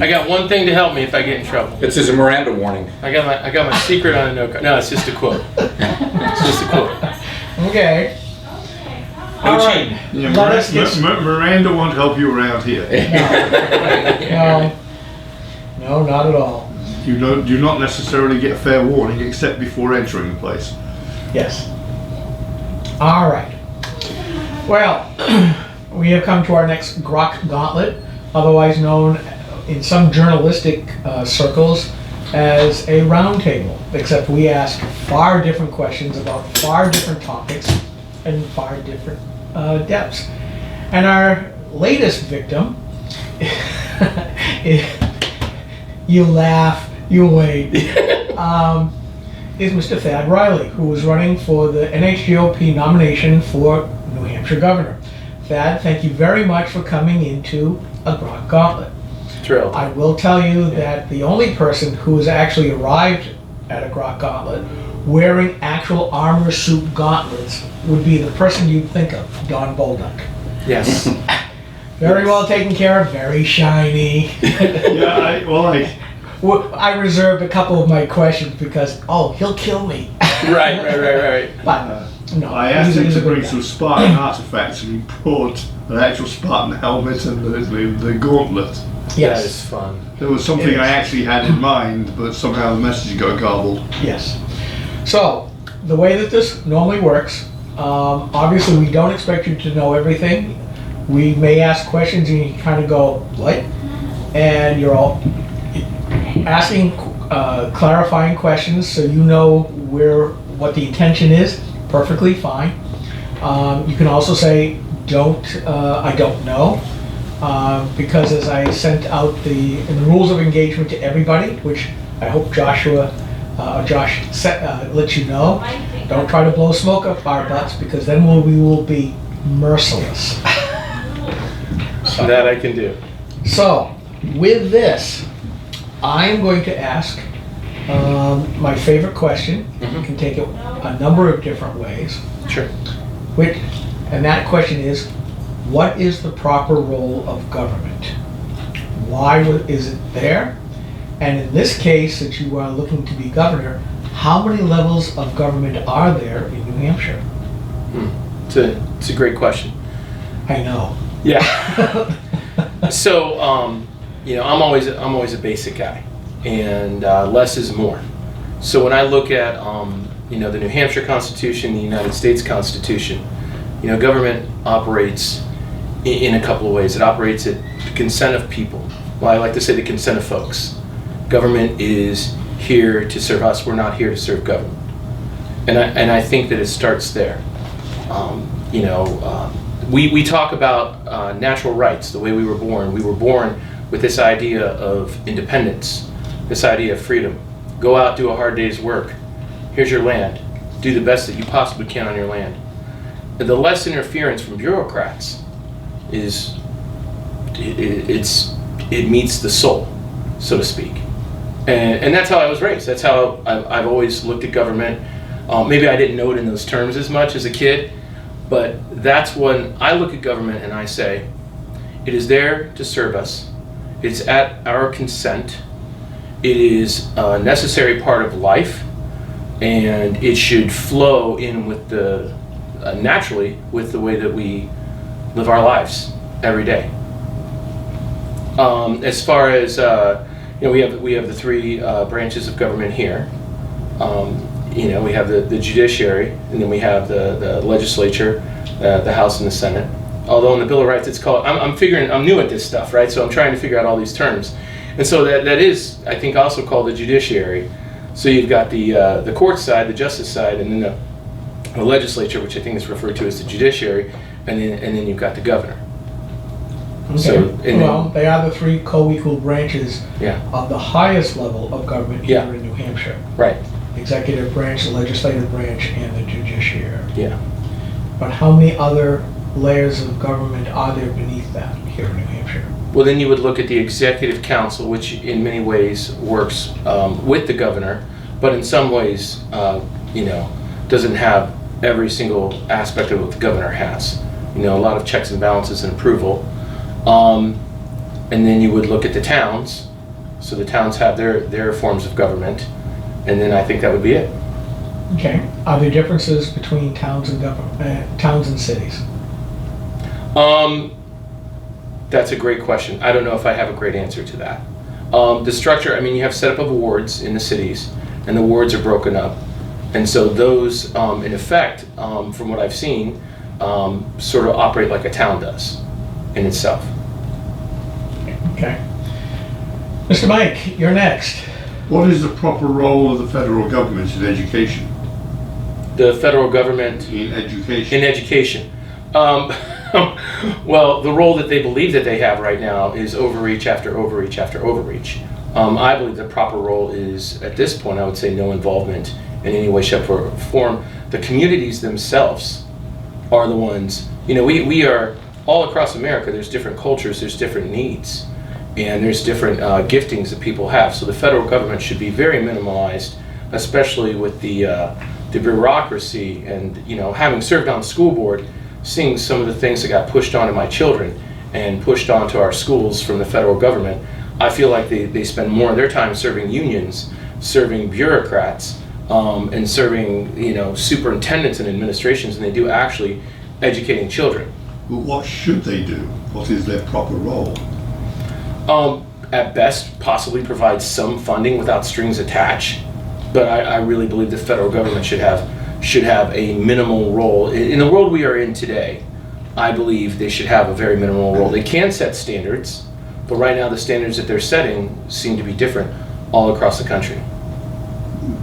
I got one thing to help me if I get in trouble. It says a Miranda warning. I got my secret on a note card. No, it's just a quote. It's just a quote. Okay. No All cheating. right. Yeah, Let us get Miranda won't help you around here. No, not at all. You do not necessarily get a fair warning except before entering the place. Yes. All right. Well, we have come to our next GrokGauntlet, otherwise known in some journalistic circles as a round table, except we ask far different questions about far different topics and far different depths. And our latest victim, you laugh, you wait, is Mr. Thad Riley, who is running for the NHGOP nomination for New Hampshire governor. Thad, thank you very much for coming into a GrokGauntlet. Thrilled. I will tell you that the only person who has actually arrived at a GrokGauntlet wearing actual armor suit gauntlets would be the person you'd think of, Don Bolduc. Yes. Very well taken care of, very shiny. Yeah, Well, I reserved a couple of my questions because, he'll kill me. Right. But, no. I asked him he's to a good bring guy. some Spartan artifacts, and he brought an actual Spartan helmet and the gauntlet. That Yes, is fun. There was something I actually had in mind, but somehow the message got garbled. yes. So, the way that this normally works, obviously we don't expect you to know everything. We may ask questions and you kind of go, what? And you're all asking clarifying questions so you know what the intention is. Perfectly fine. You can also say, I don't know. Because as I sent out in the rules of engagement to everybody, which I hope Josh lets you know, don't try to blow smoke up our butts because then we will be merciless. That I can do. So, with this, I'm going to ask my favorite question. You can take it a number of different ways. Sure. And that question is, what is the proper role of government? Why is it there? And in this case, since you are looking to be governor, how many levels of government are there in New Hampshire? It's a great question. I know. Yeah. So, I'm always a basic guy, and less is more. So when I look at the New Hampshire Constitution, the United States Constitution, government operates in a couple of ways. It operates at the consent of people. Well, I like to say the consent of folks. Government is here to serve us. We're not here to serve government. And I think that it starts there. We talk about natural rights, the way we were born. We were born with this idea of independence, this idea of freedom. Go out, do a hard day's work. Here's your land. Do the best that you possibly can on your land. The less interference from bureaucrats is it meets the soul, so to speak. And that's how I was raised. That's how I've always looked at government. Maybe I didn't know it in those terms as much as a kid, but that's when I look at government and I say, it is there to serve us. It's at our consent. It is a necessary part of life, and it should flow in with naturally with the way that we live our lives every day. As far as we have the three branches of government here. We have the judiciary, and then we have the legislature, the House and the Senate. Although in the Bill of Rights it's called, I'm new at this stuff, right? So I'm trying to figure out all these terms. And so that is, I think, also called the judiciary. So you've got the court side, the justice side, and then the legislature, which I think is referred to as the judiciary, and then you've got the governor. Okay. So, they are the three co-equal branches of the highest level of government here in New Hampshire. Right. Executive branch, the legislative branch, and the judiciary. Yeah. But how many other layers of government are there beneath that here in New Hampshire? Well, then you would look at the executive council, which in many ways works with the governor, but in some ways, doesn't have every single aspect of what the governor has. A lot of checks and balances and approval. And then you would look at the towns. So the towns have their forms of government, and then I think that would be it. Okay. Are there differences between towns and towns and cities? That's a great question. I don't know if I have a great answer to that. The structure, you have setup of wards in the cities, and the wards are broken up. And so those, in effect, from what I've seen, sort of operate like a town does in itself. Okay. Mr. Mike, you're next. What is the proper role of the federal government in education? The federal government In education. in education. Well, the role that they believe that they have right now is overreach after overreach after overreach. I believe the proper role is, at this point, I would say no involvement in any way, shape, or form. The communities themselves are the ones, we are all across America, there's different cultures, there's different needs, and there's different giftings that people have. So the federal government should be very minimalized, especially with the bureaucracy and, having served on the school board, seeing some of the things that got pushed onto my children and pushed onto our schools from the federal government. I feel like they spend more of their time serving unions, serving bureaucrats, and serving, superintendents and administrations than they do actually educating children. But what should they do? What is their proper role? At best, possibly provide some funding without strings attached, but I really believe the federal government should have a minimal role. In the world we are in today, I believe they should have a very minimal role. They can set standards, but right now the standards that they're setting seem to be different all across the country.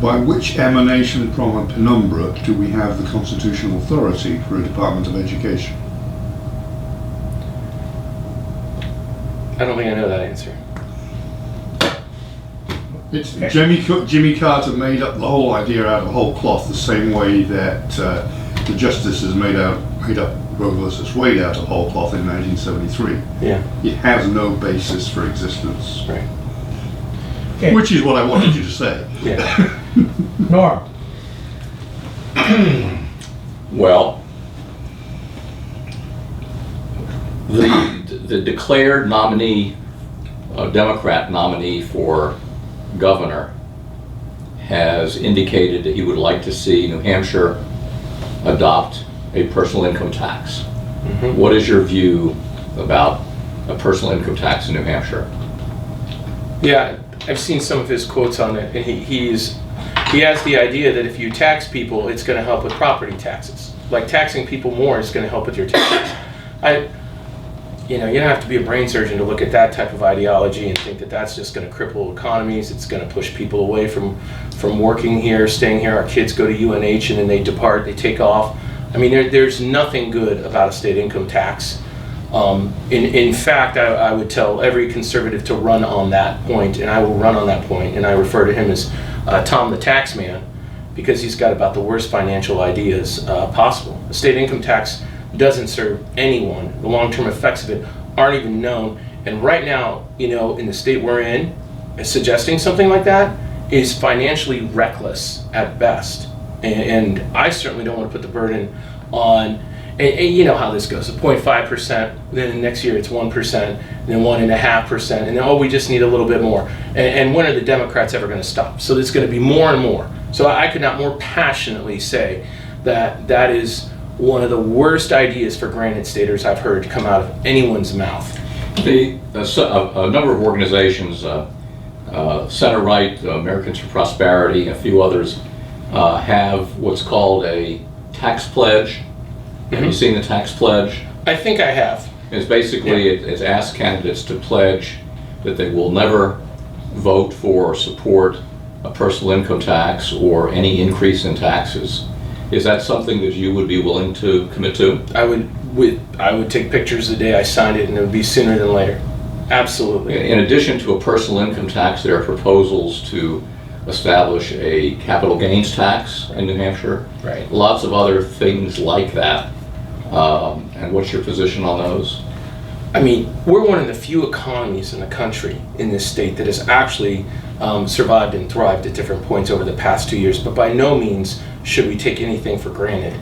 By which emanation from a penumbra do we have the constitutional authority for a Department of Education? I don't think I know that answer. It's Jimmy Carter made up the whole idea out of whole cloth, the same way that the justices made up Roe versus Wade out of whole cloth in 1973. Yeah. It has no basis for existence. Right. Okay. Which is what I wanted you to say. Yeah. Norm. Well, the declared nominee, Democrat nominee for governor, has indicated that he would like to see New Hampshire adopt a personal income tax. Mm-hmm. What is your view about a personal income tax in New Hampshire? Yeah, I've seen some of his quotes on it, and he has the idea that if you tax people, it's going to help with property taxes. Like taxing people more is going to help with your taxes. You don't have to be a brain surgeon to look at that type of ideology and think that that's just going to cripple economies. It's going to push people away from working here, staying here. Our kids go to UNH and then they depart, they take off. There's nothing good about a state income tax. In fact, I would tell every conservative to run on that point, and I will run on that point, and I refer to him as Tom the Tax Man, because he's got about the worst financial ideas possible. The state income tax doesn't serve anyone. The long-term effects of it aren't even known. And right now, in the state we're in, suggesting something like that is financially reckless at best. And I certainly don't want to put the burden on, and you know how this goes, 0.5%, then the next year it's 1%, then 1.5%, and then, we just need a little bit more. And when are the Democrats ever going to stop? So it's going to be more and more. So I could not more passionately say that is one of the worst ideas for Granite Staters I've heard come out of anyone's mouth. A number of organizations, center-right, Americans for Prosperity, and a few others, have what's called a tax pledge. Have you seen the tax pledge? I think I have. It's basically, it's asked candidates to pledge that they will never vote for or support a personal income tax or any increase in taxes. Is that something that you would be willing to commit to? I would take pictures the day I signed it, and it would be sooner than later. Absolutely. In addition to a personal income tax, there are proposals to establish a capital gains tax in New Hampshire. Right. Lots of other things like that. And what's your position on those? I mean, we're one of the few economies in the country, in this state, that has actually survived and thrived at different points over the past 2 years, but by no means should we take anything for granted.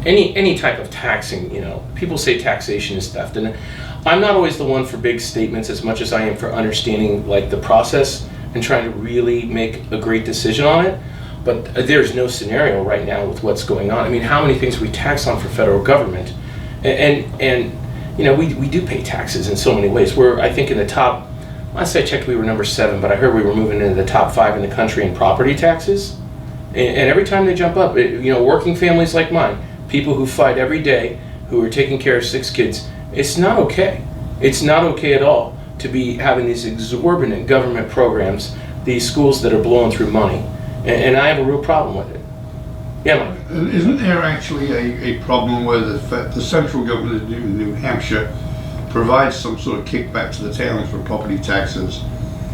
Any type of taxing, you know, people say taxation is theft, and I'm not always the one for big statements as much as I am for understanding like the process and trying to really make a great decision on it. But there's no scenario right now with what's going on. I mean, how many things we tax on for federal government, and you know, we do pay taxes in so many ways. We're, I think, in the top. Last I checked, we were number 7, but I heard we were moving into the top 5 in the country in property taxes. And every time they jump up, you know, working families like mine, people who fight every day, who are taking care of 6 kids, it's not okay. It's not okay at all to be having these exorbitant government programs, these schools that are blowing through money. And I have a real problem with it. Yeah, Mike. And isn't there actually a problem where the central government of New Hampshire provides some sort of kickback to the towns for property taxes,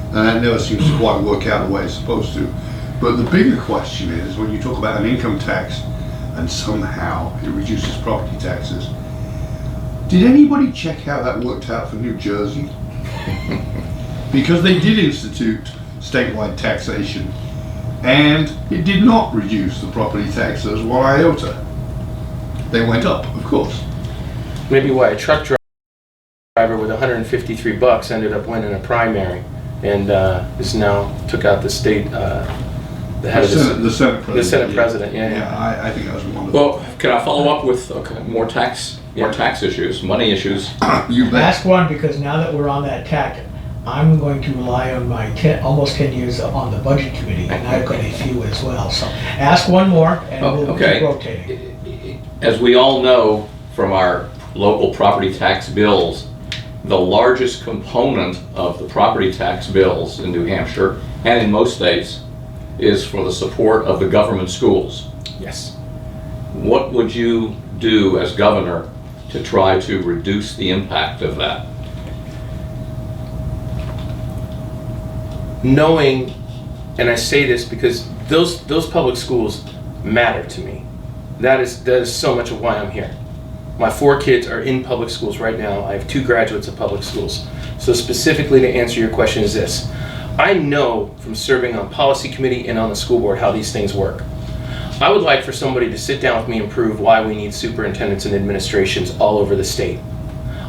and that never seems to quite work out the way it's supposed to? But the bigger question is, when you talk about an income tax and somehow it reduces property taxes, did anybody check how that worked out for New Jersey? Because they did institute statewide taxation, and it did not reduce the property taxes one iota. They went up, of course. Maybe why a truck driver with 153 bucks ended up winning a primary, and is now took out the state. The head of The Senate President. The Senate President, yeah. Yeah, I think that was wonderful. Well, can I follow up with more tax issues, money issues? You bet. Ask one, because now that we're on that tack, I'm going to rely on my almost 10 years on the budget committee, and I've got a few as well. So ask one more, and we'll keep rotating. As we all know from our local property tax bills, the largest component of the property tax bills in New Hampshire and in most states is for the support of the government schools. Yes. What would you do as governor to try to reduce the impact of that? Knowing, and I say this because those public schools matter to me. That is so much of why I'm here. My 4 kids are in public schools right now. I have 2 graduates of public schools. So specifically to answer your question is this. I know from serving on policy committee and on the school board how these things work. I would like for somebody to sit down with me and prove why we need superintendents and administrations all over the state.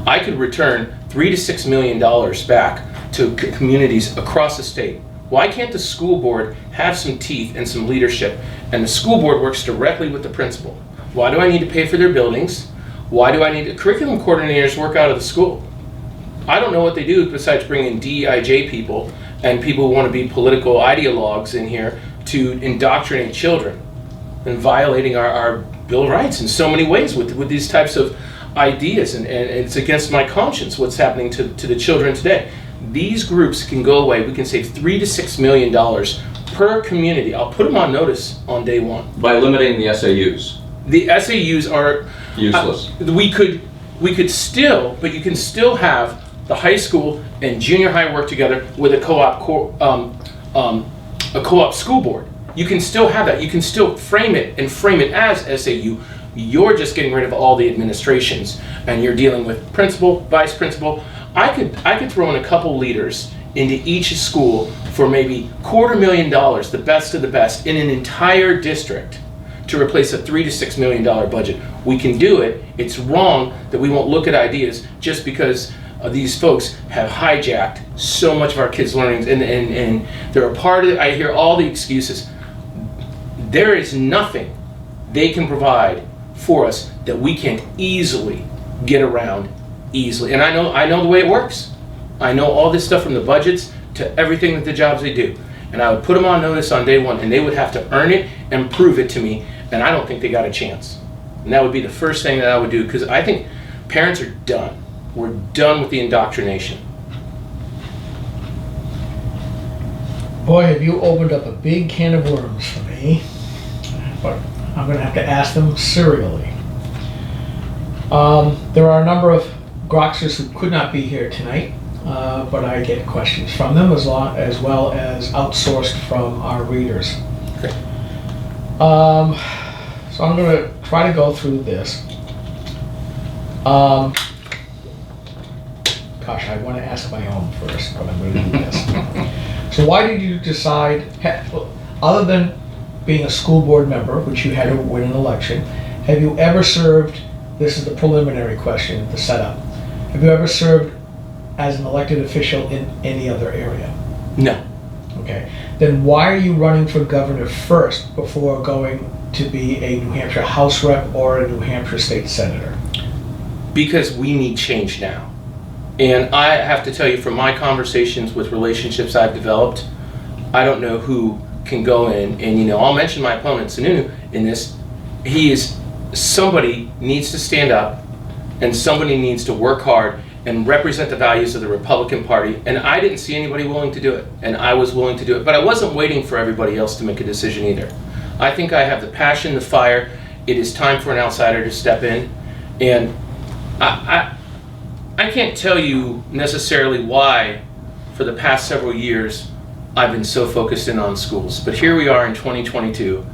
I could return $3 to $6 million back to communities across the state. Why can't the school board have some teeth and some leadership, and the school board works directly with the principal? Why do I need to pay for their buildings? Why do I need curriculum coordinators work out of the school? I don't know what they do besides bring in DEIJ people and people who want to be political ideologues in here to indoctrinate children and violating our Bill of Rights in so many ways with these types of ideas, and it's against my conscience what's happening to the children today. These groups can go away. We can save $3 to $6 million per community. I'll put them on notice on day one. By limiting the SAUs. The SAUs are useless. We could still, but you can still have the high school and junior high work together with a co-op school board. You can still have that. You can still frame it as SAU. You're just getting rid of all the administrations, and you're dealing with principal, vice principal. I could throw in a couple leaders into each school for maybe $250,000, the best of the best, in an entire district to replace a $3 to $6 million budget. We can do it. It's wrong that we won't look at ideas just because these folks have hijacked so much of our kids' learnings, and they're a part of it. I hear all the excuses. There is nothing they can provide for us that we can't easily get around easily. And I know the way it works. I know all this stuff from the budgets to everything that the jobs they do. And I would put them on notice on day one, and they would have to earn it and prove it to me, and I don't think they got a chance. And that would be the first thing that I would do, because I think parents are done. We're done with the indoctrination. Boy, have you opened up a big can of worms for me, but I'm going to have to ask them serially. There are a number of Groxers who could not be here tonight, but I get questions from them as well as outsourced from our readers. Okay. So I'm going to try to go through this. gosh, I want to ask my own first, but I'm going to do this. So why did you decide, other than being a school board member, which you had to win an election, have you ever served, this is the preliminary question, the setup, have you ever served as an elected official in any other area? No. Okay. Then why are you running for governor first before going to be a New Hampshire House rep or a New Hampshire state senator? Because we need change now. And I have to tell you, from my conversations with relationships I've developed, I don't know who can go in and, you know, I'll mention my opponent, Sununu, in this. Somebody needs to stand up and somebody needs to work hard and represent the values of the Republican Party. And I didn't see anybody willing to do it. And I was willing to do it. But I wasn't waiting for everybody else to make a decision either. I think I have the passion, the fire. It is time for an outsider to step in. And I can't tell you necessarily why for the past several years I've been so focused in on schools. But here we are in 2022,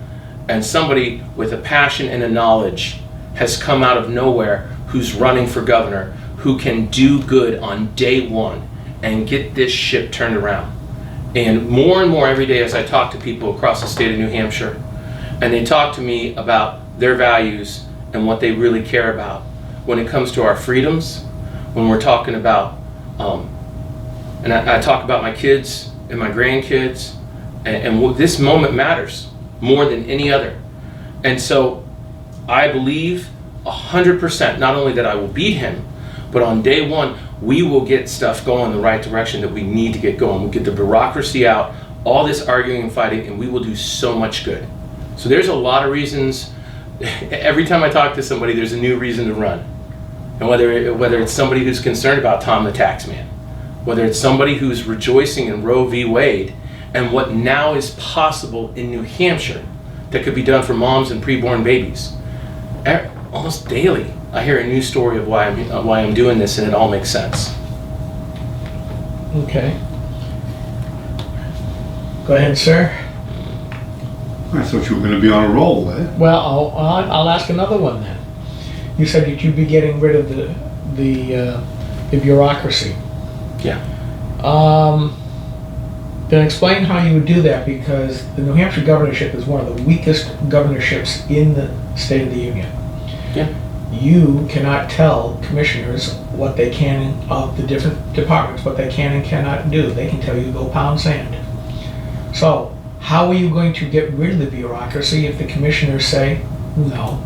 and somebody with a passion and a knowledge has come out of nowhere who's running for governor, who can do good on day one and get this ship turned around. And more every day as I talk to people across the state of New Hampshire, and they talk to me about their values and what they really care about when it comes to our freedoms, when we're talking about, and I talk about my kids and my grandkids, and this moment matters more than any other. And so I believe 100% not only that I will beat him, but on day one, we will get stuff going in the right direction that we need to get going. We'll get the bureaucracy out, all this arguing and fighting, and we will do so much good. So there's a lot of reasons. Every time I talk to somebody, there's a new reason to run. And whether it's somebody who's concerned about Tom the Taxman, whether it's somebody who's rejoicing in Roe v. Wade and what now is possible in New Hampshire that could be done for moms and preborn babies. Almost daily, I hear a new story of why I'm doing this, and it all makes sense. Okay. Go ahead, sir. I thought you were going to be on a roll there. Well, I'll ask another one then. You said that you'd be getting rid of the bureaucracy. Yeah. Then explain how you would do that, because the New Hampshire governorship is one of the weakest governorships in the State of the Union. Yeah. You cannot tell commissioners what they can, of the different departments, what they can and cannot do. They can tell you to go pound sand. So, how are you going to get rid of the bureaucracy if the commissioners say no?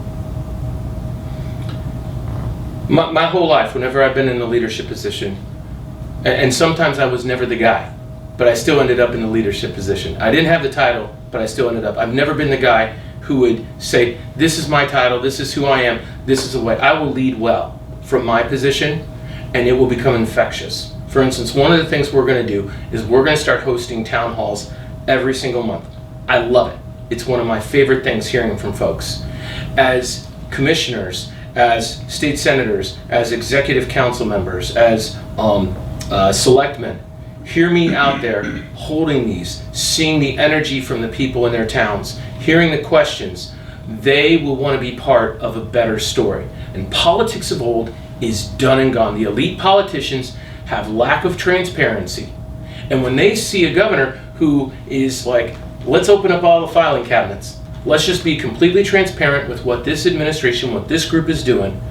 My whole life, whenever I've been in a leadership position, and sometimes I was never the guy, but I still ended up in the leadership position. I didn't have the title, but I still ended up. I've never been the guy who would say, this is my title, this is who I am, this is the way. I will lead well from my position, and it will become infectious. For instance, one of the things we're going to do is we're going to start hosting town halls every single month. I love it. It's one of my favorite things, hearing from folks. As commissioners, as state senators, as executive council members, as selectmen, hear me out there holding these, seeing the energy from the people in their towns, hearing the questions. They will want to be part of a better story. And politics of old is done and gone. The elite politicians have lack of transparency. And when they see a governor who is like, let's open up all the filing cabinets, let's just be completely transparent with what this administration, what this group is doing,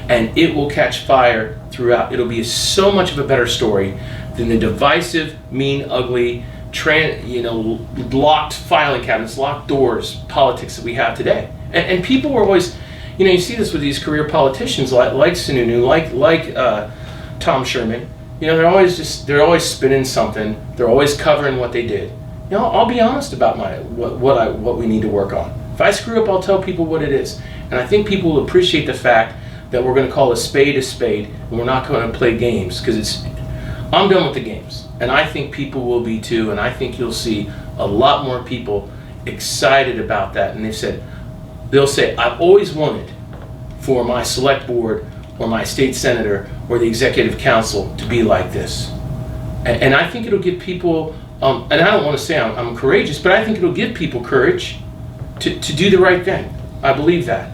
and it will catch fire throughout. It'll be so much of a better story than the divisive, mean, ugly, locked filing cabinets, locked doors politics that we have today. And people were always, you see this with these career politicians like Sununu, like Tom Sherman. They're always spinning something. They're always covering what they did. I'll be honest about what we need to work on. If I screw up, I'll tell people what it is. And I think people will appreciate the fact that we're going to call a spade, and we're not going to play games, because I'm done with the games. And I think people will be too, and I think you'll see a lot more people excited about that. And they'll say, I've always wanted for my select board or my state senator or the executive council to be like this. And I think it'll give people, and I don't want to say I'm courageous, but I think it'll give people courage to do the right thing. I believe that.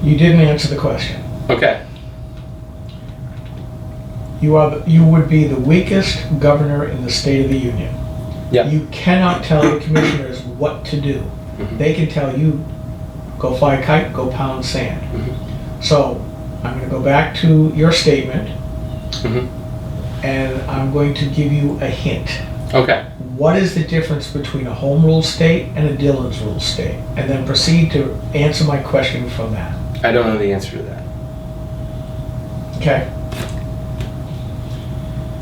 You didn't answer the question. Okay. you would be the weakest governor in the State of the Union. Yeah. You cannot tell the commissioners what to do. They can tell you, go fly a kite, go pound sand. So I'm going to go back to your statement, and I'm going to give you a hint. Okay. What is the difference between a home rule state and a Dillon's rule state? And then proceed to answer my question from that. I don't know the answer to that. Okay?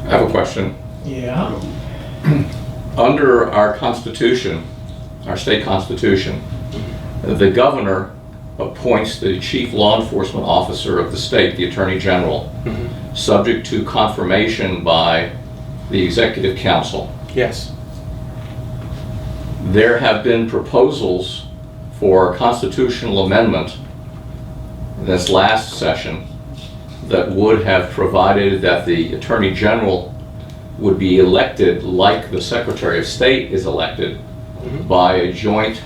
I have a question. Yeah. Under our Constitution, our state constitution, the governor appoints the chief law enforcement officer of the state, the attorney general, subject to confirmation by the executive council. Yes. There have been proposals for a constitutional amendment this last session that would have provided that the attorney general would be elected like the secretary of state is elected by a joint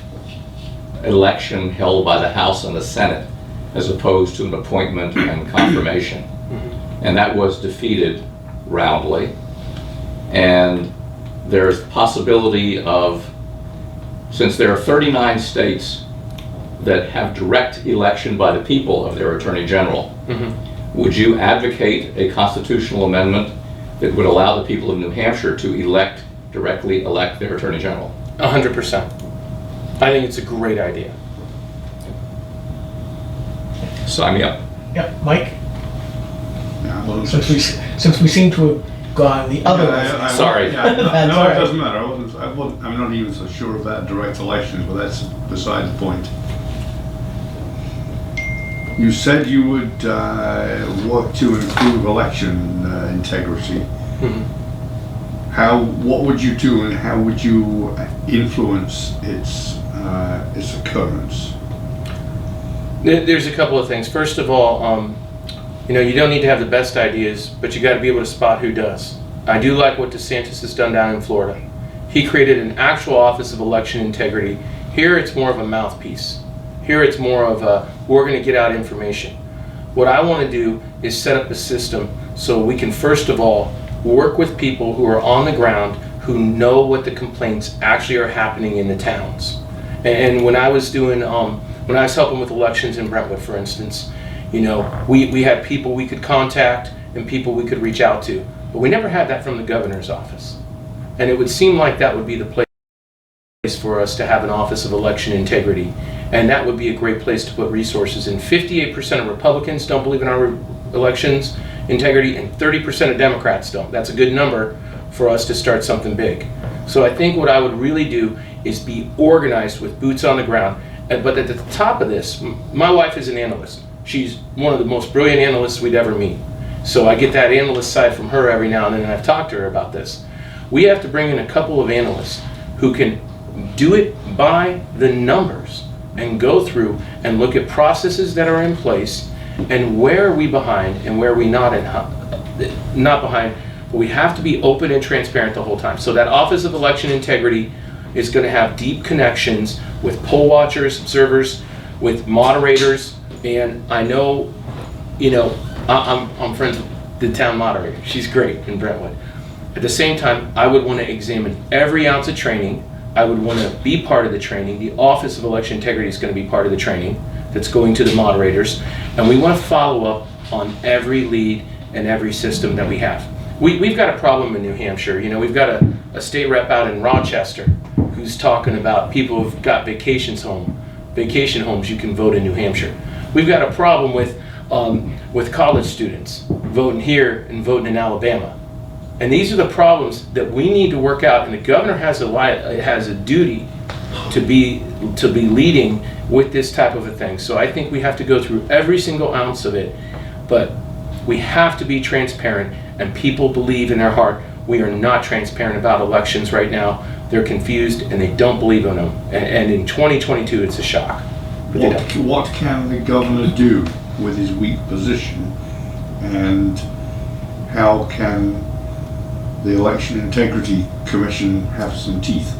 election held by the House and the Senate, as opposed to an appointment and confirmation. And that was defeated roundly. And there's the possibility of, since there are 39 states that have direct election by the people of their attorney general, would you advocate a constitutional amendment that would allow the people of New Hampshire to directly elect their attorney general? 100%. I think it's a great idea. Sign me up. Yep, Mike? Yeah, well, Since we seem to have gone the other way. Sorry. Yeah, no, That's no, all it right. doesn't matter. I'm not even so sure about direct elections, but that's beside the point. You said you would work to improve election integrity. What would you do, and how would you influence its occurrence? There's a couple of things. First of all, you don't need to have the best ideas, but you got to be able to spot who does. I do like what DeSantis has done down in Florida. He created an actual Office of Election Integrity. Here it's more of a mouthpiece. Here it's more of a, we're going to get out information. What I want to do is set up a system so we can first of all work with people who are on the ground, who know what the complaints actually are happening in the towns. And when I was doing, when I was helping with elections in Brentwood, for instance, we had people we could contact and people we could reach out to, but we never had that from the governor's office. And it would seem like that would be the place for us to have an Office of Election Integrity, and that would be a great place to put resources in. 58% of Republicans don't believe in our elections integrity, and 30% of Democrats don't. That's a good number for us to start something big. So I think what I would really do is be organized with boots on the ground. But at the top of this, my wife is an analyst. She's one of the most brilliant analysts we'd ever meet. So I get that analyst side from her every now and then, and I've talked to her about this. We have to bring in a couple of analysts who can do it by the numbers and go through and look at processes that are in place and where are we behind and where are we not behind. But we have to be open and transparent the whole time. So that Office of Election Integrity is going to have deep connections with poll watchers, observers, with moderators, and I know, I'm friends with the town moderator. She's great in Brentwood. At the same time, I would want to examine every ounce of training. I would want to be part of the training. The Office of Election Integrity is going to be part of the training that's going to the moderators, and we want to follow up on every lead and every system that we have. We've got a problem in New Hampshire. We've got a state rep out in Rochester who's talking about people who've got vacation homes you can vote in New Hampshire. We've got a problem with college students voting here and voting in Alabama. And these are the problems that we need to work out, and the governor has a duty to be leading with this type of a thing. So I think we have to go through every single ounce of it, but we have to be transparent, and people believe in their heart we are not transparent about elections right now. They're confused and they don't believe in them. And in 2022, it's a shock. What can the governor do with his weak position, and how can the Election Integrity Commission have some teeth?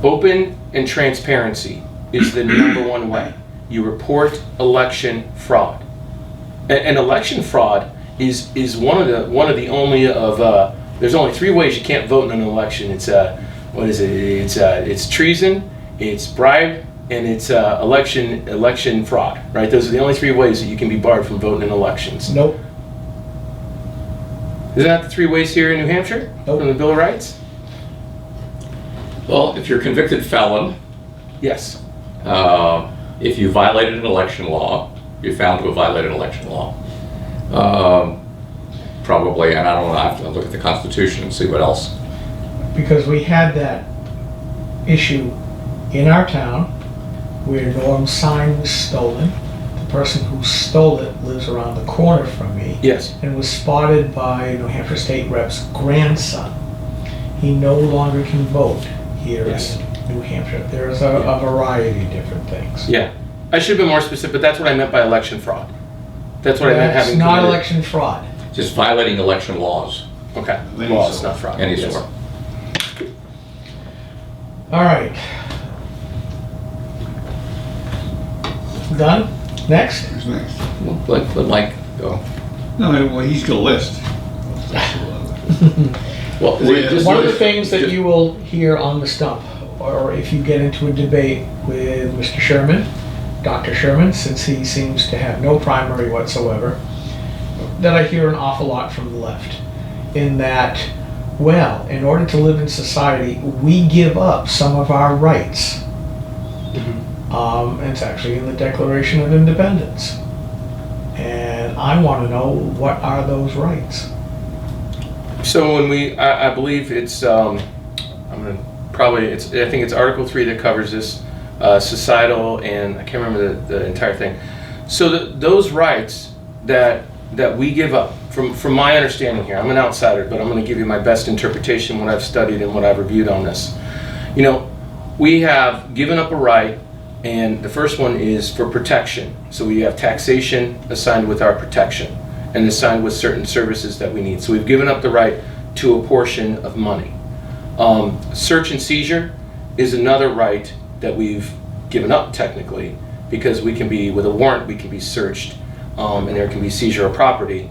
Open and transparency is the number one way. You report election fraud. And election fraud is one of the only of there's only 3 ways you can't vote in an election. It's what is it? It's treason, it's bribe, and it's election fraud. Right? Those are the only 3 ways that you can be barred from voting in elections. Nope. Isn't that the 3 ways here in New Hampshire Nope. from the Bill of Rights? Well, if you're a convicted felon, Yes. if you violated an election law, you're found to have violated an election law. Probably, and I don't know, I have to look at the Constitution and see what else. Because we had that issue in our town where Norm's sign was stolen. The person who stole it lives around the corner from me Yes. and was spotted by New Hampshire State Rep's grandson. He no longer can vote here Yes. in New Hampshire. There's a variety of different things. Yeah. I should have been more specific, but that's what I meant by election fraud. That's what I meant That's having not committed- election fraud. Just violating election laws, Okay. Any Well, it's sort. not fraud. any Yes. sort. All right. Done? Next? Who's next? Let Mike go. No, well, he's got a list. Well, Yeah, just- One of the things that just- you will hear on the stump, or if you get into a debate with Mr. Sherman, Dr. Sherman, since he seems to have no primary whatsoever, that I hear an awful lot from the left, in that, well, in order to live in society, we give up some of our rights. It's actually in the Declaration of Independence. And I want to know, what are those rights? So when I believe it's, I'm gonna probably, I think it's Article 3 that covers this, societal, and I can't remember the entire thing. So those rights that we give up, from my understanding here, I'm an outsider, but I'm gonna give you my best interpretation, what I've studied and what I've reviewed on this. You know, we have given up a right, and the first one is for protection. So we have taxation assigned with our protection, and assigned with certain services that we need. So we've given up the right to a portion of money. Search and seizure is another right that we've given up technically, because we can be, with a warrant, we can be searched, and there can be seizure of property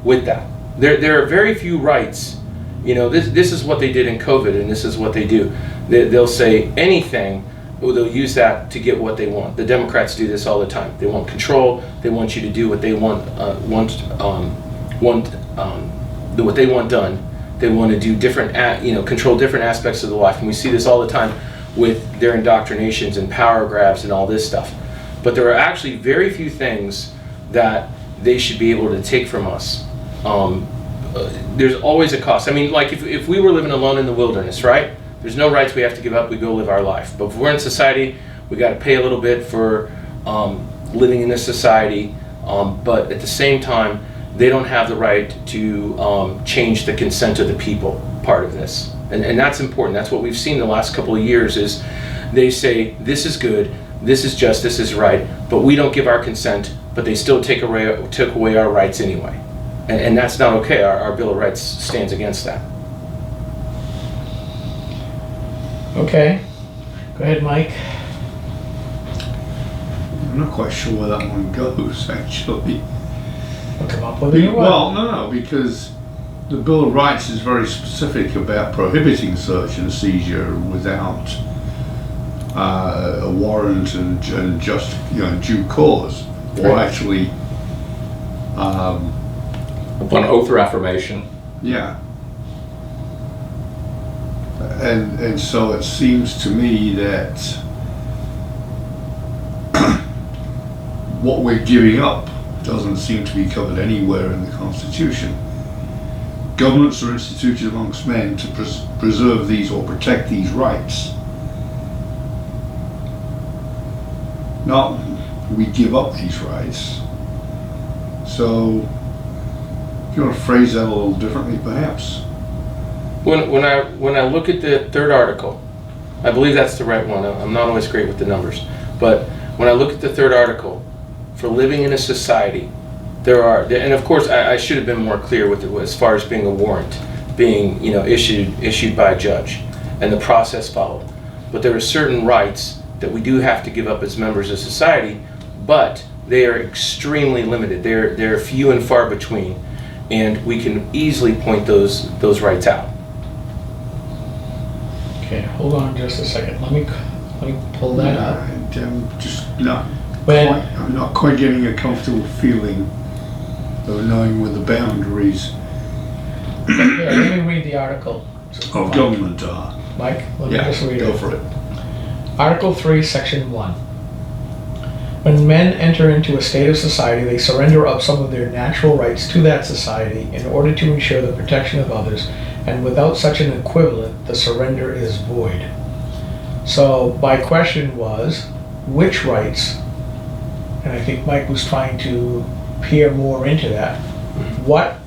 with that. There are very few rights. You know, this is what they did in COVID, and this is what they do. They'll say anything, or they'll use that to get what they want. The Democrats do this all the time. They want control. They want you to do what they want what they want done. They want to do different, control different aspects of the life. And we see this all the time with their indoctrinations and power grabs and all this stuff. But there are actually very few things that they should be able to take from us. There's always a cost. I mean, like if we were living alone in the wilderness, right? There's no rights we have to give up. We go live our life. But if we're in society, we got to pay a little bit for living in this society. But at the same time, they don't have the right to change the consent of the people part of this. And that's important. That's what we've seen the last couple of years is they say, this is good, this is just, this is right, but we don't give our consent, but they still took away our rights anyway. And that's not okay. Our Bill of Rights stands against that. Okay. Go ahead, Mike. I'm not quite sure where that one goes, actually. We'll come up with a new one. Well, no, because the Bill of Rights is very specific about prohibiting search and seizure without a warrant and just, due cause, or Right. actually, Upon oath or affirmation. yeah. And so it seems to me that what we're giving up doesn't seem to be covered anywhere in the Constitution. Governments are instituted amongst men to preserve these or protect these rights. Not we give up these rights. So, if you want to phrase that a little differently, perhaps. When I look at the third article, I believe that's the right one. I'm not always great with the numbers, but when I look at the third article, for living in a society, there are, and of course I should have been more clear with it as far as being a warrant, being issued by a judge, and the process followed. But there are certain rights that we do have to give up as members of society, but They are extremely limited. They're few and far between, and we can easily point those rights out. Okay, hold on just a second. Let me pull that up. I'm just not When- quite, I'm not quite getting a comfortable feeling of knowing where the boundaries Here, let me read the article. of government are. Mike, let me Yeah, just read go it. for it. Article 3, Section 1. When men enter into a state of society, they surrender up some of their natural rights to that society in order to ensure the protection of others, and without such an equivalent, the surrender is void. So my question was, which rights, and I think Mike was trying to peer more into that, what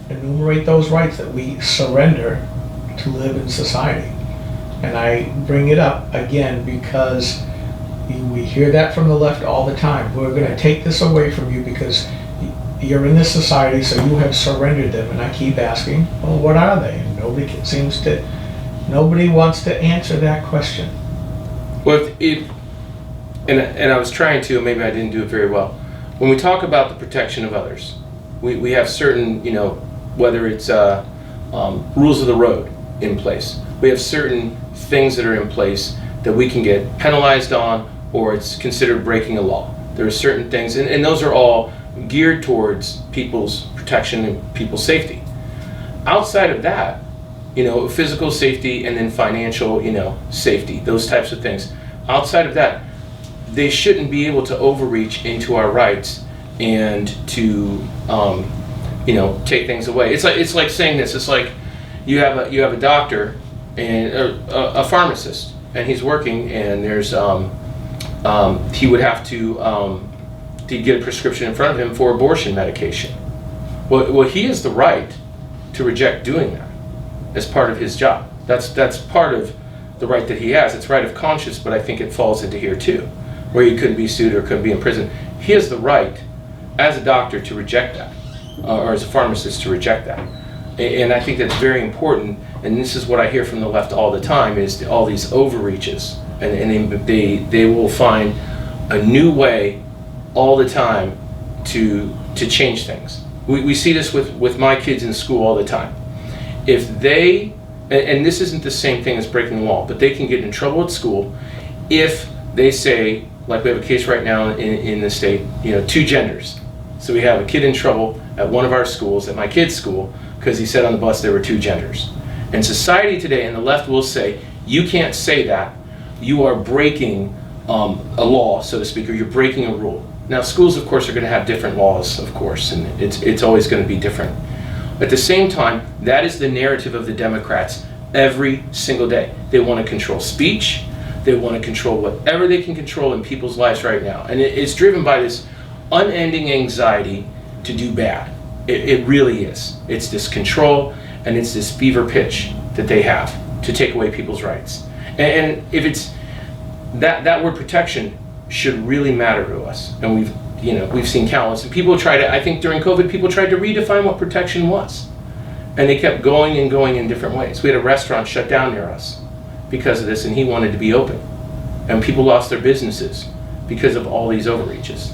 enumerate those rights that we surrender to live in society? And I bring it up again because we hear that from the left all the time. We're going to take this away from you because you're in this society, so you have surrendered them. And I keep asking, well, what are they? And nobody wants to answer that question. Well, and I was trying to, maybe I didn't do it very well. When we talk about the protection of others, we have certain, whether it's rules of the road in place. We have certain things that are in place that we can get penalized on, or it's considered breaking a law. There are certain things, and those are all geared towards people's protection and people's safety. Outside of that, physical safety and then financial, safety, those types of things. Outside of that, they shouldn't be able to overreach into our rights and to, take things away. It's like saying this. It's like you have a doctor and a pharmacist, and he's working, and there's he would have to get a prescription in front of him for abortion medication. Well, he has the right to reject doing that as part of his job. That's part of the right that he has. It's right of conscience, but I think it falls into here too, where he couldn't be sued or couldn't be in prison. He has the right, as a doctor, to reject that, or as a pharmacist to reject that. And I think that's very important. And this is what I hear from the left all the time: is all these overreaches, and they will find a new way all the time to change things. We see this with my kids in school all the time. If they, and this isn't the same thing as breaking the law, but they can get in trouble at school if they say, like we have a case right now in the state, two genders. So we have a kid in trouble at one of our schools, at my kid's school, because he said on the bus there were two genders. And society today, and the left will say, you can't say that. You are breaking a law, so to speak, or you're breaking a rule. Now, schools, of course, are going to have different laws, of course, and it's always going to be different. At the same time, that is the narrative of the Democrats every single day. They want to control speech. They want to control whatever they can control in people's lives right now. And it's driven by this unending anxiety to do bad. It really is. It's this control, and it's this fever pitch that they have to take away people's rights. And if it's that word protection should really matter to us. And we've seen countless, and people try to, I think during COVID, people tried to redefine what protection was. And they kept going and going in different ways. We had a restaurant shut down near us because of this, and he wanted to be open. And people lost their businesses because of all these overreaches.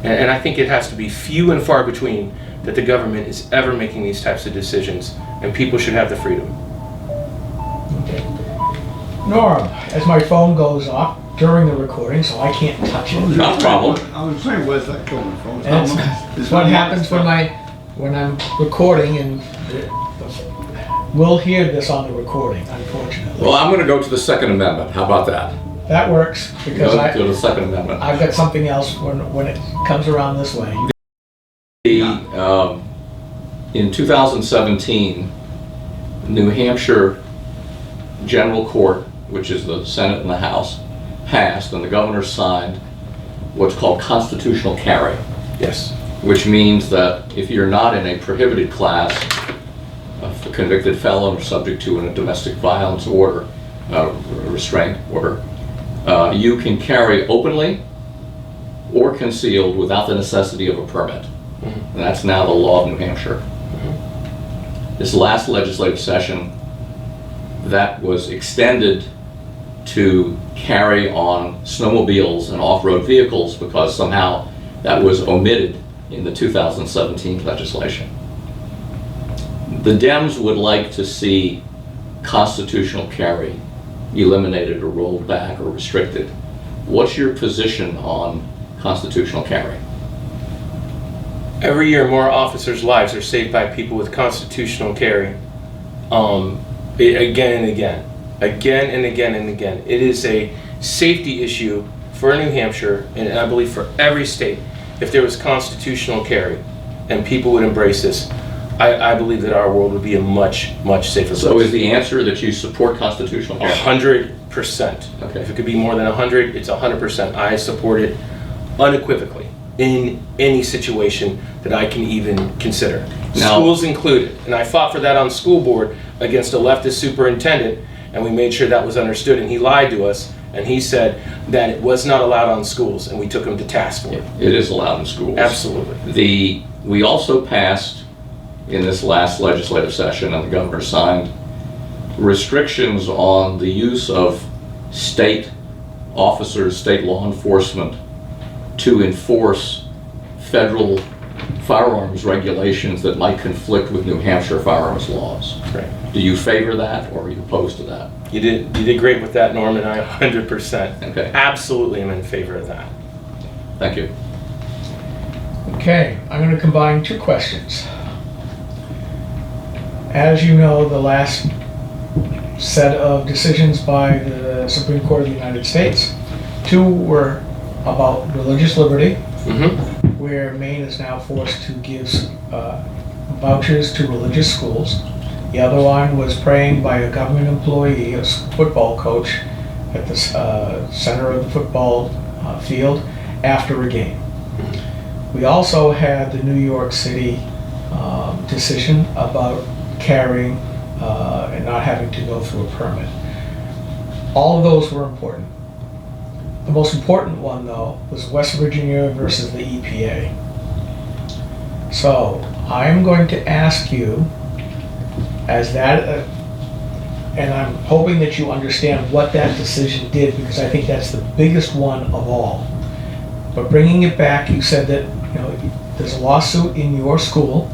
And I think it has to be few and far between that the government is ever making these types of decisions, and people should have the freedom. Okay. Norm, as my phone goes off during the recording, so I can't touch it. Not a problem. I was saying, where's that coming from? It's what happens when I'm recording, and we'll hear this on the recording, unfortunately. Well, I'm going to go to the Second Amendment. How about that? That works because Go to the Second Amendment. I've got something else when it comes around this way. In 2017, New Hampshire General Court, which is the Senate and the House, passed, and the governor signed what's called constitutional carry. Yes. Which means that if you're not in a prohibited class, a convicted felon or subject to a domestic violence order, restraint order, you can carry openly or concealed without the necessity of a permit. And that's now the law of New Hampshire. This last legislative session, that was extended to carry on snowmobiles and off-road vehicles because somehow that was omitted in the 2017 legislation. The Dems would like to see constitutional carry eliminated or rolled back or restricted. What's your position on constitutional carry? Every year, more officers' lives are saved by people with constitutional carry. Again and again. Again and again and again. It is a safety issue for New Hampshire, and I believe for every state. If there was constitutional carry and people would embrace this, I believe that our world would be a much, much safer place. So is the answer that you support constitutional carry? 100%. Okay. If it could be more than 100, it's 100%. I support it unequivocally in any situation that I can even consider. Now, schools included. And I fought for that on school board against a leftist superintendent, and we made sure that was understood, and he lied to us, and he said that it was not allowed on schools, and we took him to task for it. it is allowed in schools. Absolutely. We also passed in this last legislative session, and the governor signed, restrictions on the use of state officers, state law enforcement, to enforce federal firearms regulations that might conflict with New Hampshire firearms laws. Right. Do you favor that, or are you opposed to that? You did great with that, Norm, and I 100%. Okay. Absolutely am in favor of that. Thank you. Okay, I'm going to combine two questions. As you know, the last set of decisions by the Supreme Court of the United States, two were about religious liberty, Mm-hmm. where Maine is now forced to give vouchers to religious schools. The other one was praying by a government employee, a football coach, at the center of the football field after a game. We also had the New York City decision about carrying and not having to go through a permit. All of those were important. The most important one, though, was West Virginia versus the EPA. So I'm going to ask you, as that, and I'm hoping that you understand what that decision did, because I think that's the biggest one of all. But bringing it back, you said that there's a lawsuit in your school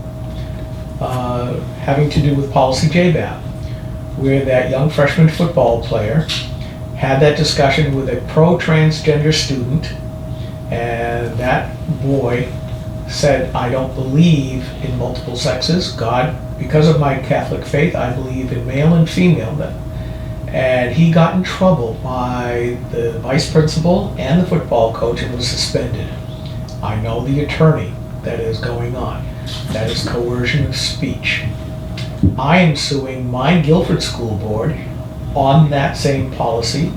having to do with policy JBAB, where that young freshman football player had that discussion with a pro-transgender student, and that boy said, I don't believe in multiple sexes. God, because of my Catholic faith, I believe in male and female men. And he got in trouble by the vice principal and the football coach and was suspended. I know the attorney that is going on. That is coercion of speech. I am suing my Guilford School Board on that same policy,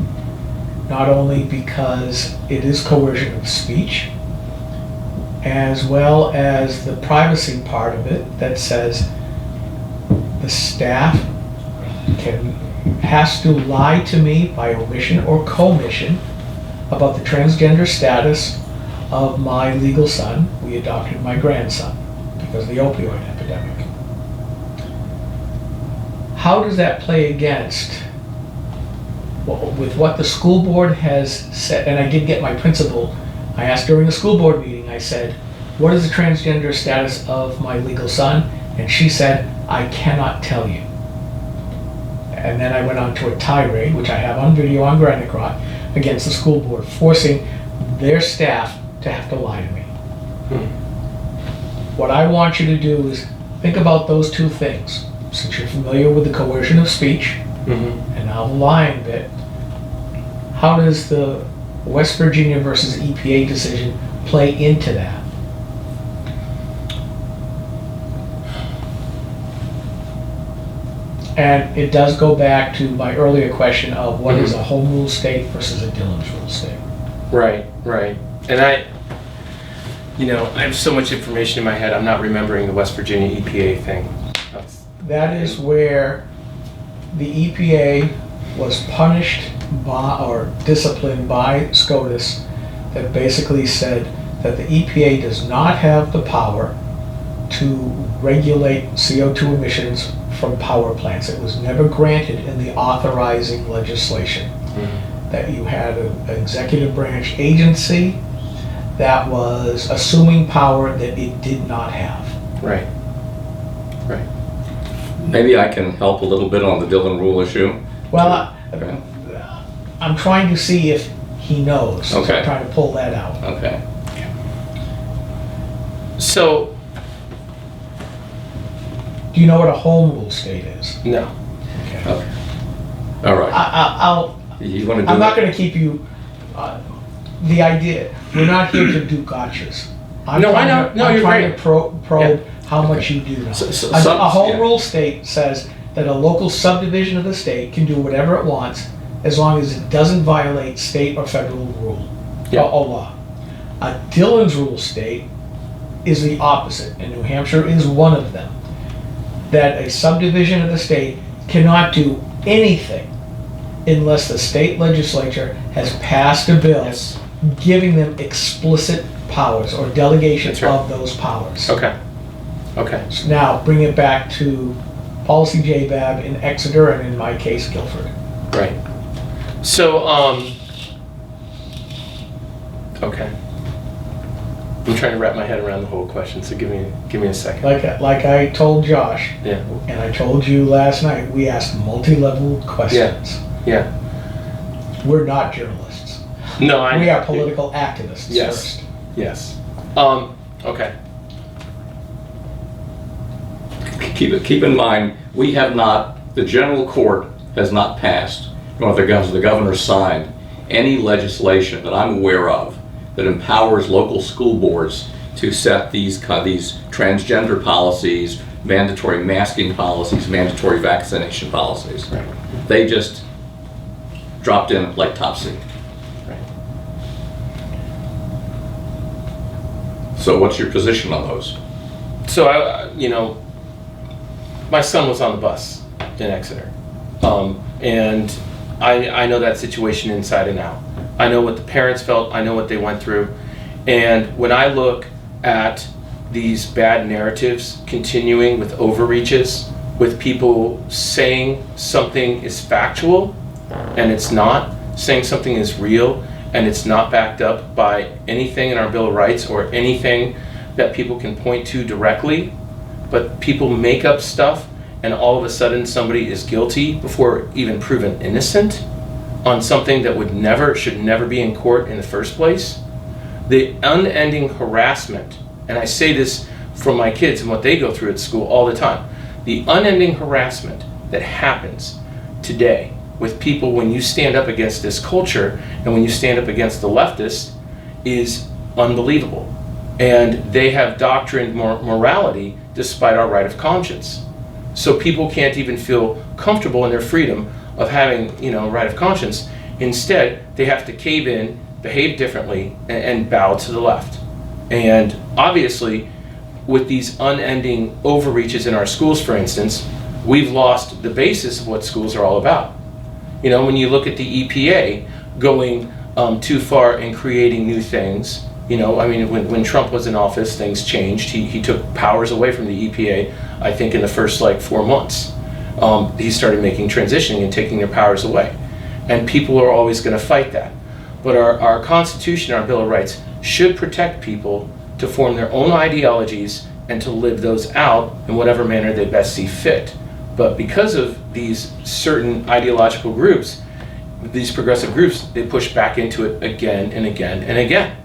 not only because it is coercion of speech, as well as the privacy part of it that says the staff has to lie to me by omission or commission about the transgender status of my legal son. We adopted my grandson because of the opioid epidemic. How does that play against with what the school board has said? And I did get my principal, I asked during the school board meeting, I said, what is the transgender status of my legal son? And she said, I cannot tell you. And then I went on to a tirade, which I have on video on Granite against the school board, forcing their staff to have to lie to me. What I want you to do is think about those two things. Since you're familiar with the coercion of speech, and now the lying bit, how does the West Virginia versus EPA decision play into that? And it does go back to my earlier question of what is a home rule state versus a Dillon's rule state. Right. And I have so much information in my head, I'm not remembering the West Virginia EPA thing. That is where the EPA was punished by, or disciplined by SCOTUS, that basically said that the EPA does not have the power to regulate CO2 emissions from power plants. It was never granted in the authorizing legislation. That you had an executive branch agency that was assuming power that it did not have. Right. Maybe I can help a little bit on the Dillon Rule issue. Well, Okay. I'm trying to see if he knows. So Okay. I'm trying to pull that out. Okay. So, Do you know what a home rule state is? no. Okay. Okay. All right. I'll You want to do I'm not that? going to keep you. The idea, we're not here to do gotchas. No, I know. No, I'm you're trying great. to probe how much you do know. A home yeah. rule state says that a local subdivision of the state can do whatever it wants as long as it doesn't violate state or federal rule or law. A Dillon's rule state is the opposite, and New Hampshire is one of them. That a subdivision of the state cannot do anything unless the state legislature has passed a bill Yes. giving them explicit powers or delegation That's right. of those powers. Okay. Okay. So now, bring it back to policy JBAB in Exeter and in my case, Guilford. Right. So, okay. I'm trying to wrap my head around the whole question, so give me a second. Like I told Josh, Yeah. and I told you last night, we asked multi-level questions. Yeah. We're not journalists. No, I. We are political activists Yes. first. Yes. Okay. Keep in mind, we have not, the general court has not passed, nor the governor signed any legislation that I'm aware of that empowers local school boards to set these transgender policies, mandatory masking policies, mandatory vaccination policies. Right. They just dropped in like Topsy. Right. So what's your position on those? So my son was on the bus in Exeter, and I know that situation inside and out. I know what the parents felt. I know what they went through, and when I look at these bad narratives continuing with overreaches, with people saying something is factual and it's not, saying something is real and it's not backed up by anything in our Bill of Rights or anything that people can point to directly, but people make up stuff and all of a sudden somebody is guilty before even proven innocent on something that should never be in court in the first place. The unending harassment, and I say this from my kids and what they go through at school all the time, the unending harassment that happens today with people when you stand up against this culture and when you stand up against the leftists is unbelievable. And they have doctrined morality despite our right of conscience. So people can't even feel comfortable in their freedom of having, a right of conscience. Instead, they have to cave in, behave differently, and bow to the left. And obviously, with these unending overreaches in our schools, for instance, we've lost the basis of what schools are all about. When you look at the EPA going too far in creating new things, when Trump was in office, things changed. He took powers away from the EPA, I think, in the first 4 months. He started making transitioning and taking their powers away. And people are always going to fight that. But our Constitution, our Bill of Rights, should protect people to form their own ideologies and to live those out in whatever manner they best see fit. But because of these certain ideological groups, these progressive groups, they push back into it again and again and again.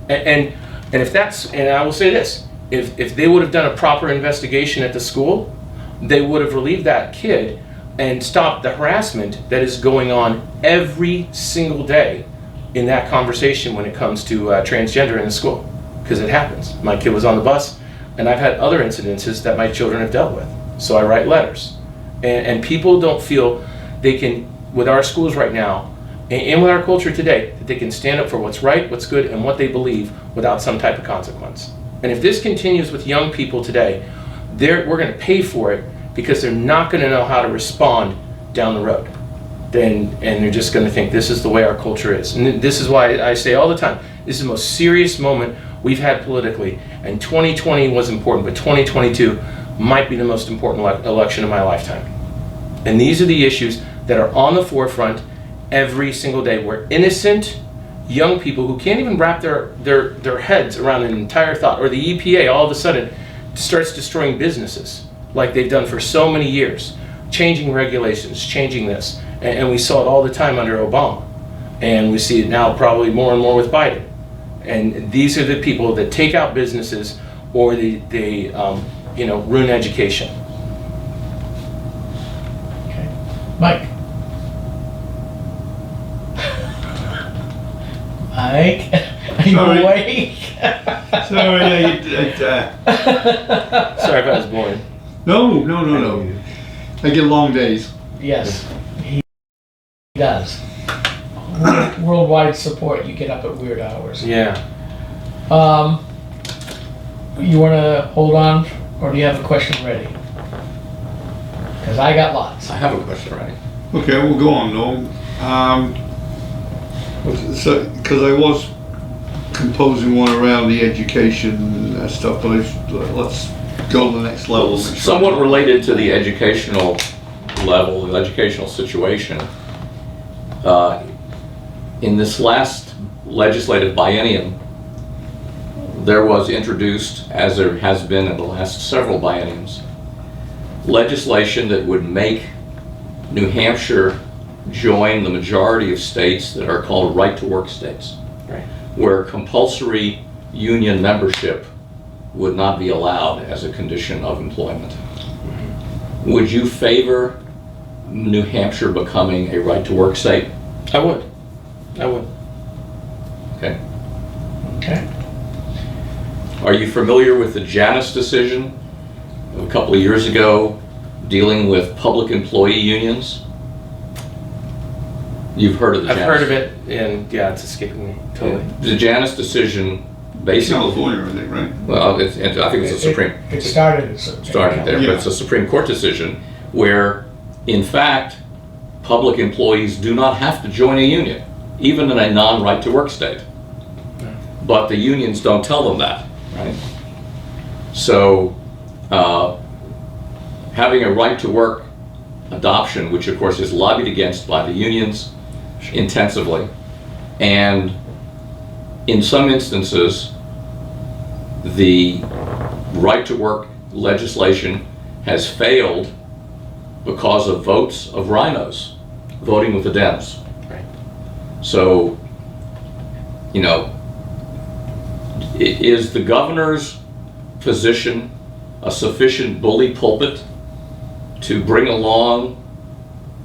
And if that's, and I will say this, if they would have done a proper investigation at the school, they would have relieved that kid and stopped the harassment that is going on every single day in that conversation when it comes to transgender in the school, because it happens. My kid was on the bus, and I've had other incidences that my children have dealt with. So I write letters. And people don't feel they can, with our schools right now, and with our culture today, that they can stand up for what's right, what's good, and what they believe without some type of consequence. And if this continues with young people today, we're going to pay for it because they're not going to know how to respond down the road. And they're just going to think this is the way our culture is. And this is why I say all the time, this is the most serious moment we've had politically. And 2020 was important, but 2022 might be the most important election of my lifetime. And these are the issues that are on the forefront every single day, where innocent young people who can't even wrap their heads around an entire thought, or the EPA all of a sudden starts destroying businesses like they've done for so many years, changing regulations, changing this. And we saw it all the time under Obama. And we see it now probably more and more with Biden. And these are the people that take out businesses, or they ruin education. Okay. Mike? Mike? Are you Sorry. awake? Sorry, Sorry if I was boring. no. I get long days. Yes, he does. Worldwide support, you get up at weird hours. Yeah. You want to hold on, or do you have a question ready? Because I got lots. I have a question ready. Okay, we'll go on though. So, because I was composing one around the education stuff, but let's go to the next level. Somewhat related to the educational level, the educational situation. In this last legislative biennium, there was introduced, as there has been in the last several bienniums, legislation that would make New Hampshire join the majority of states that are called right-to-work states, Right. where compulsory union membership would not be allowed as a condition of employment. Would you favor New Hampshire becoming a right-to-work state? I would. Okay. Okay. Are you familiar with the Janus decision a couple of years ago dealing with public employee unions? You've heard of the I've Janus? heard of it, and yeah, it's escaping me totally. The Janus decision basically, California, I think, right? well, I think it's a Supreme. It started as a... Started there, Yeah. but it's a Supreme Court decision where, in fact, public employees do not have to join a union, even in a non-right-to-work state. But the unions don't tell them that, right? So, having a right-to-work adoption, which of course is lobbied against by the unions intensively, and in some instances, the right-to-work legislation has failed because of votes of rhinos voting with the Dems. Right. So, is the governor's position a sufficient bully pulpit to bring along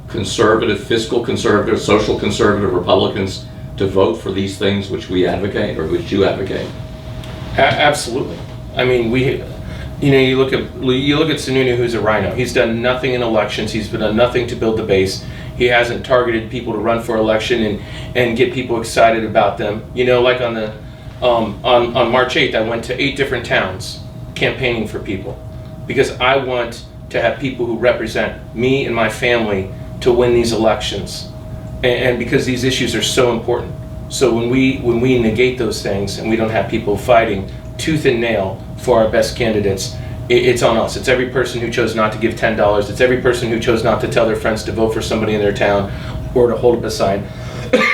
conservative, fiscal conservative, social conservative Republicans to vote for these things which we advocate, or which you advocate? Absolutely. I mean, you look at Sununu, who's a rhino. He's done nothing in elections. He's done nothing to build the base. He hasn't targeted people to run for election and get people excited about them. Like on the on March 8th, I went to 8 different towns campaigning for people because I want to have people who represent me and my family to win these elections, and because these issues are so important. So when we negate those things and we don't have people fighting tooth and nail for our best candidates, it's on us. It's every person who chose not to give $10. It's every person who chose not to tell their friends to vote for somebody in their town or to hold up a sign.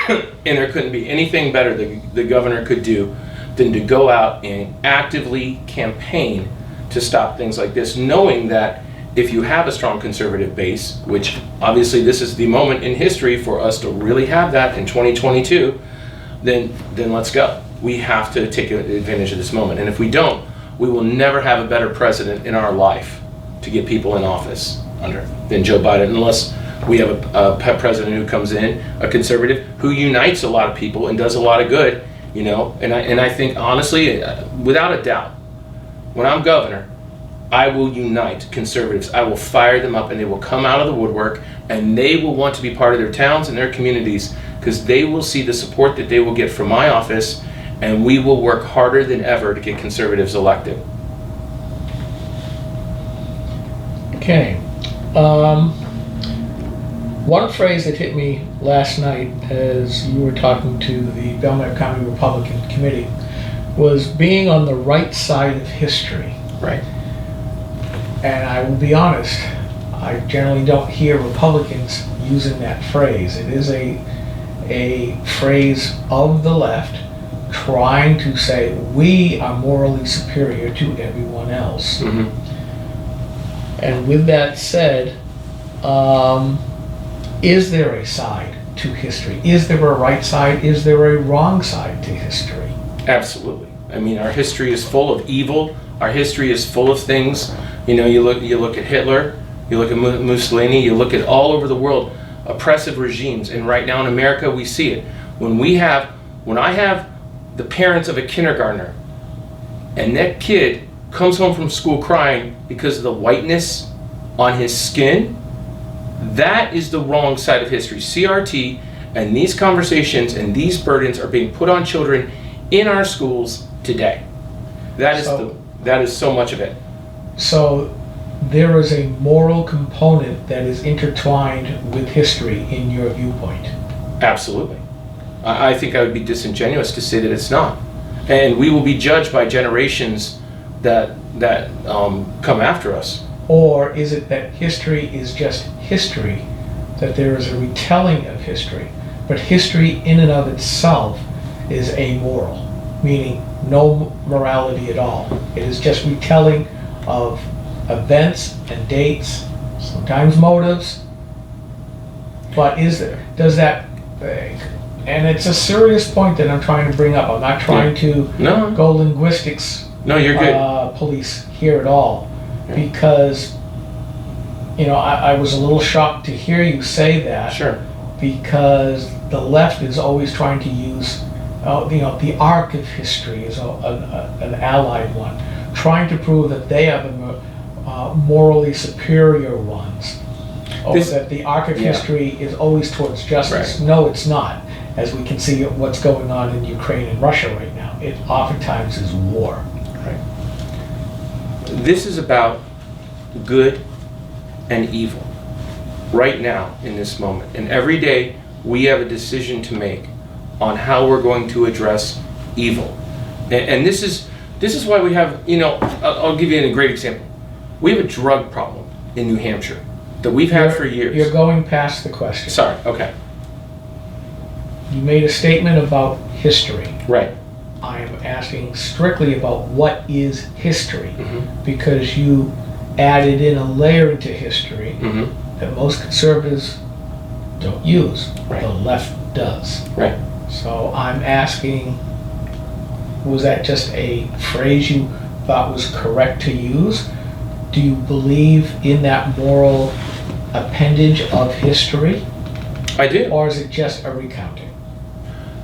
And there couldn't be anything better that the governor could do than to go out and actively campaign to stop things like this, knowing that if you have a strong conservative base, which obviously this is the moment in history for us to really have that in 2022, then let's go. We have to take advantage of this moment. And if we don't, we will never have a better president in our life to get people in office under than Joe Biden, unless we have a president who comes in, a conservative, who unites a lot of people and does a lot of good, and I think honestly, without a doubt, when I'm governor, I will unite conservatives. I will fire them up and they will come out of the woodwork and they will want to be part of their towns and their communities because they will see the support that they will get from my office, and we will work harder than ever to get conservatives elected. Okay. One phrase that hit me last night as you were talking to the Belmont County Republican Committee was being on the right side of history. Right. And I will be honest, I generally don't hear Republicans using that phrase. It is a a phrase of the left trying to say we are morally superior to everyone else. Mhm. And with that said, is there a side to history? Is there a right side? Is there a wrong side to history? Absolutely. I mean, our history is full of evil. Our history is full of things. You know, you look at Hitler, you look at Mussolini, you look at all over the world, oppressive regimes. And right now in America, we see it. When I have the parents of a kindergartner, and that kid comes home from school crying because of the whiteness on his skin, that is the wrong side of history. CRT and these conversations and these burdens are being put on children in our schools today. That is so much of it. So there is a moral component that is intertwined with history in your viewpoint. Absolutely. I think I would be disingenuous to say that it's not. And we will be judged by generations that come after us. Or is it that history is just history, that there is a retelling of history, but history in and of itself is amoral, meaning no morality at all. It is just retelling of events and dates, sometimes motives, but does that, and it's a serious point that I'm trying to bring up. I'm not trying to No. go linguistics No, you're good. police here at all, because I was a little shocked to hear you say that. Sure. Because the left is always trying to use the arc of history is an allied one, trying to prove that they are the morally superior ones, or that the arc of history is always towards justice. Right. No, it's not. As we can see what's going on in Ukraine and Russia right now, it oftentimes is war. Right. This is about good and evil right now in this moment. And every day we have a decision to make on how we're going to address evil. And this is why we have, I'll give you a great example. We have a drug problem in New Hampshire that we've had for years. You're going past the question. Sorry, okay. You made a statement about history. Right. I am asking strictly about what is history, because you added in a layer into history that most conservatives don't use. Right. The left does. Right. So I'm asking, was that just a phrase you thought was correct to use? Do you believe in that moral appendage of history? I do. Or is it just a recounting?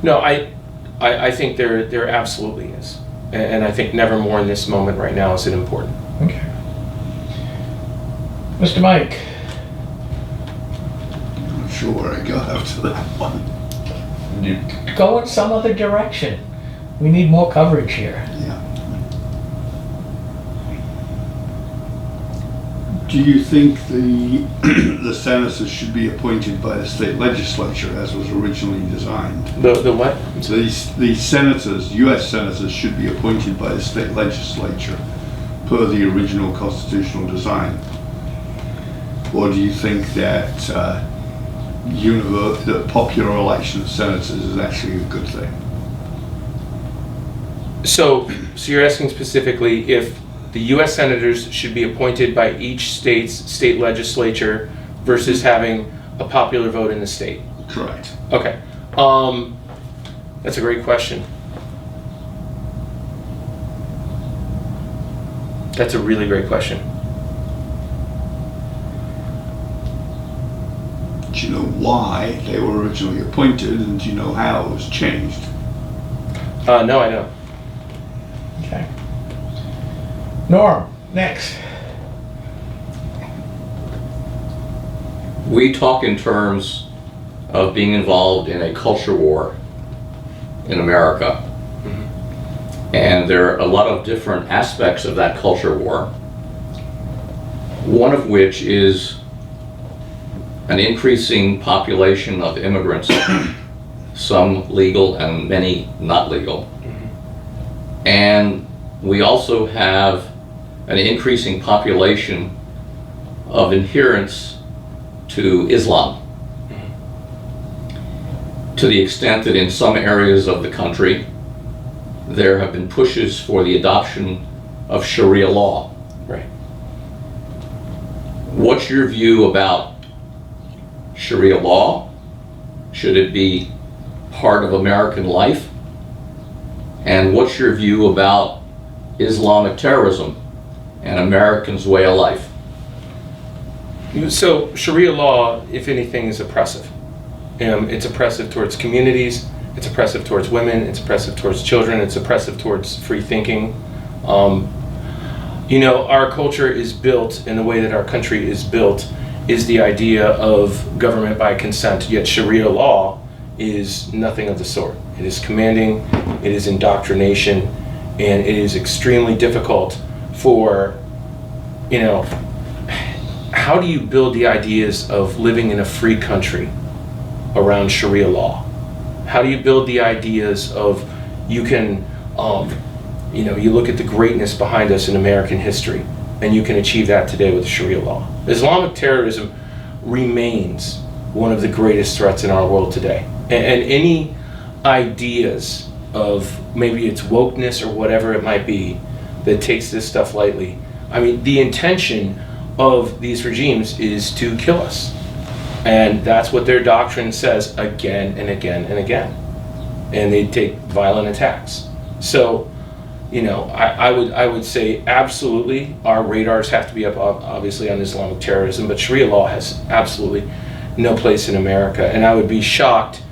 No, I think there absolutely is. And I think never more in this moment right now is it important. Okay. Mr. Mike. I'm not sure where I go after that one. Go in some other direction. We need more coverage here. Yeah. Do you think the senators should be appointed by the state legislature as was originally designed? The what? The senators, U.S. senators, should be appointed by the state legislature per the original constitutional design? Or do you think that the popular election of senators is actually a good thing? So you're asking specifically if the U.S. senators should be appointed by each state's state legislature versus having a popular vote in the state? Correct. Okay. That's a great question. That's a really great question. Do you know why they were originally appointed, and do you know how it was changed? No, I don't. Okay. Norm, next. We talk in terms of being involved in a culture war in America. And there are a lot of different aspects of that culture war. One of which is an increasing population of immigrants, some legal and many not legal. And we also have an increasing population of adherents to Islam. to the extent that in some areas of the country there have been pushes for the adoption of Sharia law. Right. What's your view about Sharia law? Should it be part of American life? And what's your view about Islamic terrorism and Americans' way of life? So Sharia law, if anything, is oppressive. It's oppressive towards communities, it's oppressive towards women, it's oppressive towards children, it's oppressive towards free thinking. Our culture is built, and the way that our country is built is the idea of government by consent, yet Sharia law is nothing of the sort. It is commanding, it is indoctrination, and it is extremely difficult for, how do you build the ideas of living in a free country around Sharia law? How do you build the ideas of you can, you look at the greatness behind us in American history, and you can achieve that today with Sharia law. Islamic terrorism remains one of the greatest threats in our world today. And any ideas of maybe it's wokeness or whatever it might be that takes this stuff lightly, the intention of these regimes is to kill us. And that's what their doctrine says again and again and again. And they take violent attacks. So, I would say absolutely our radars have to be up obviously on Islamic terrorism, but Sharia law has absolutely no place in America. And I would be shocked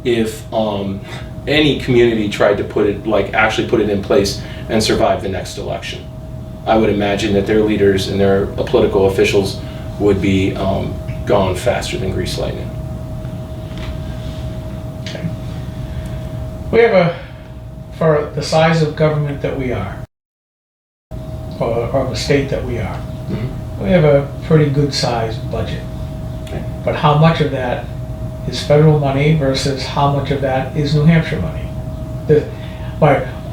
if any community tried to actually put it in place and survive the next election. I would imagine that their leaders and their political officials would be gone faster than grease lightning. Okay. We have for the size of government that we are, or the state that we are, we have a pretty good sized budget. Okay. But how much of that is federal money versus how much of that is New Hampshire money?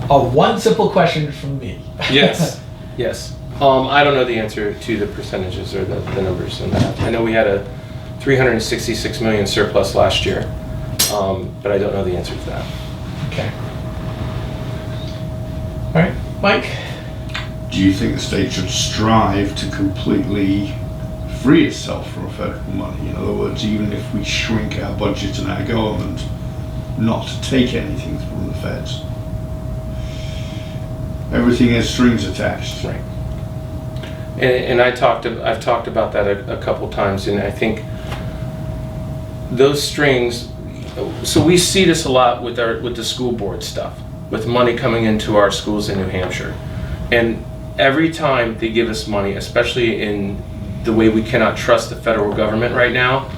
One simple question from me. Yes. Yes. I don't know the answer to the percentages or the numbers on that. I know we had a $366 million surplus last year, but I don't know the answer to that. Okay. All right, Mike? Do you think the state should strive to completely free itself from federal money? In other words, even if we shrink our budget and our government, not to take anything from the feds. Everything has strings attached. Right. And I've talked about that a couple times, and I think those strings. So we see this a lot with the school board stuff, with money coming into our schools in New Hampshire, and every time they give us money, especially in the way we cannot trust the federal government right now,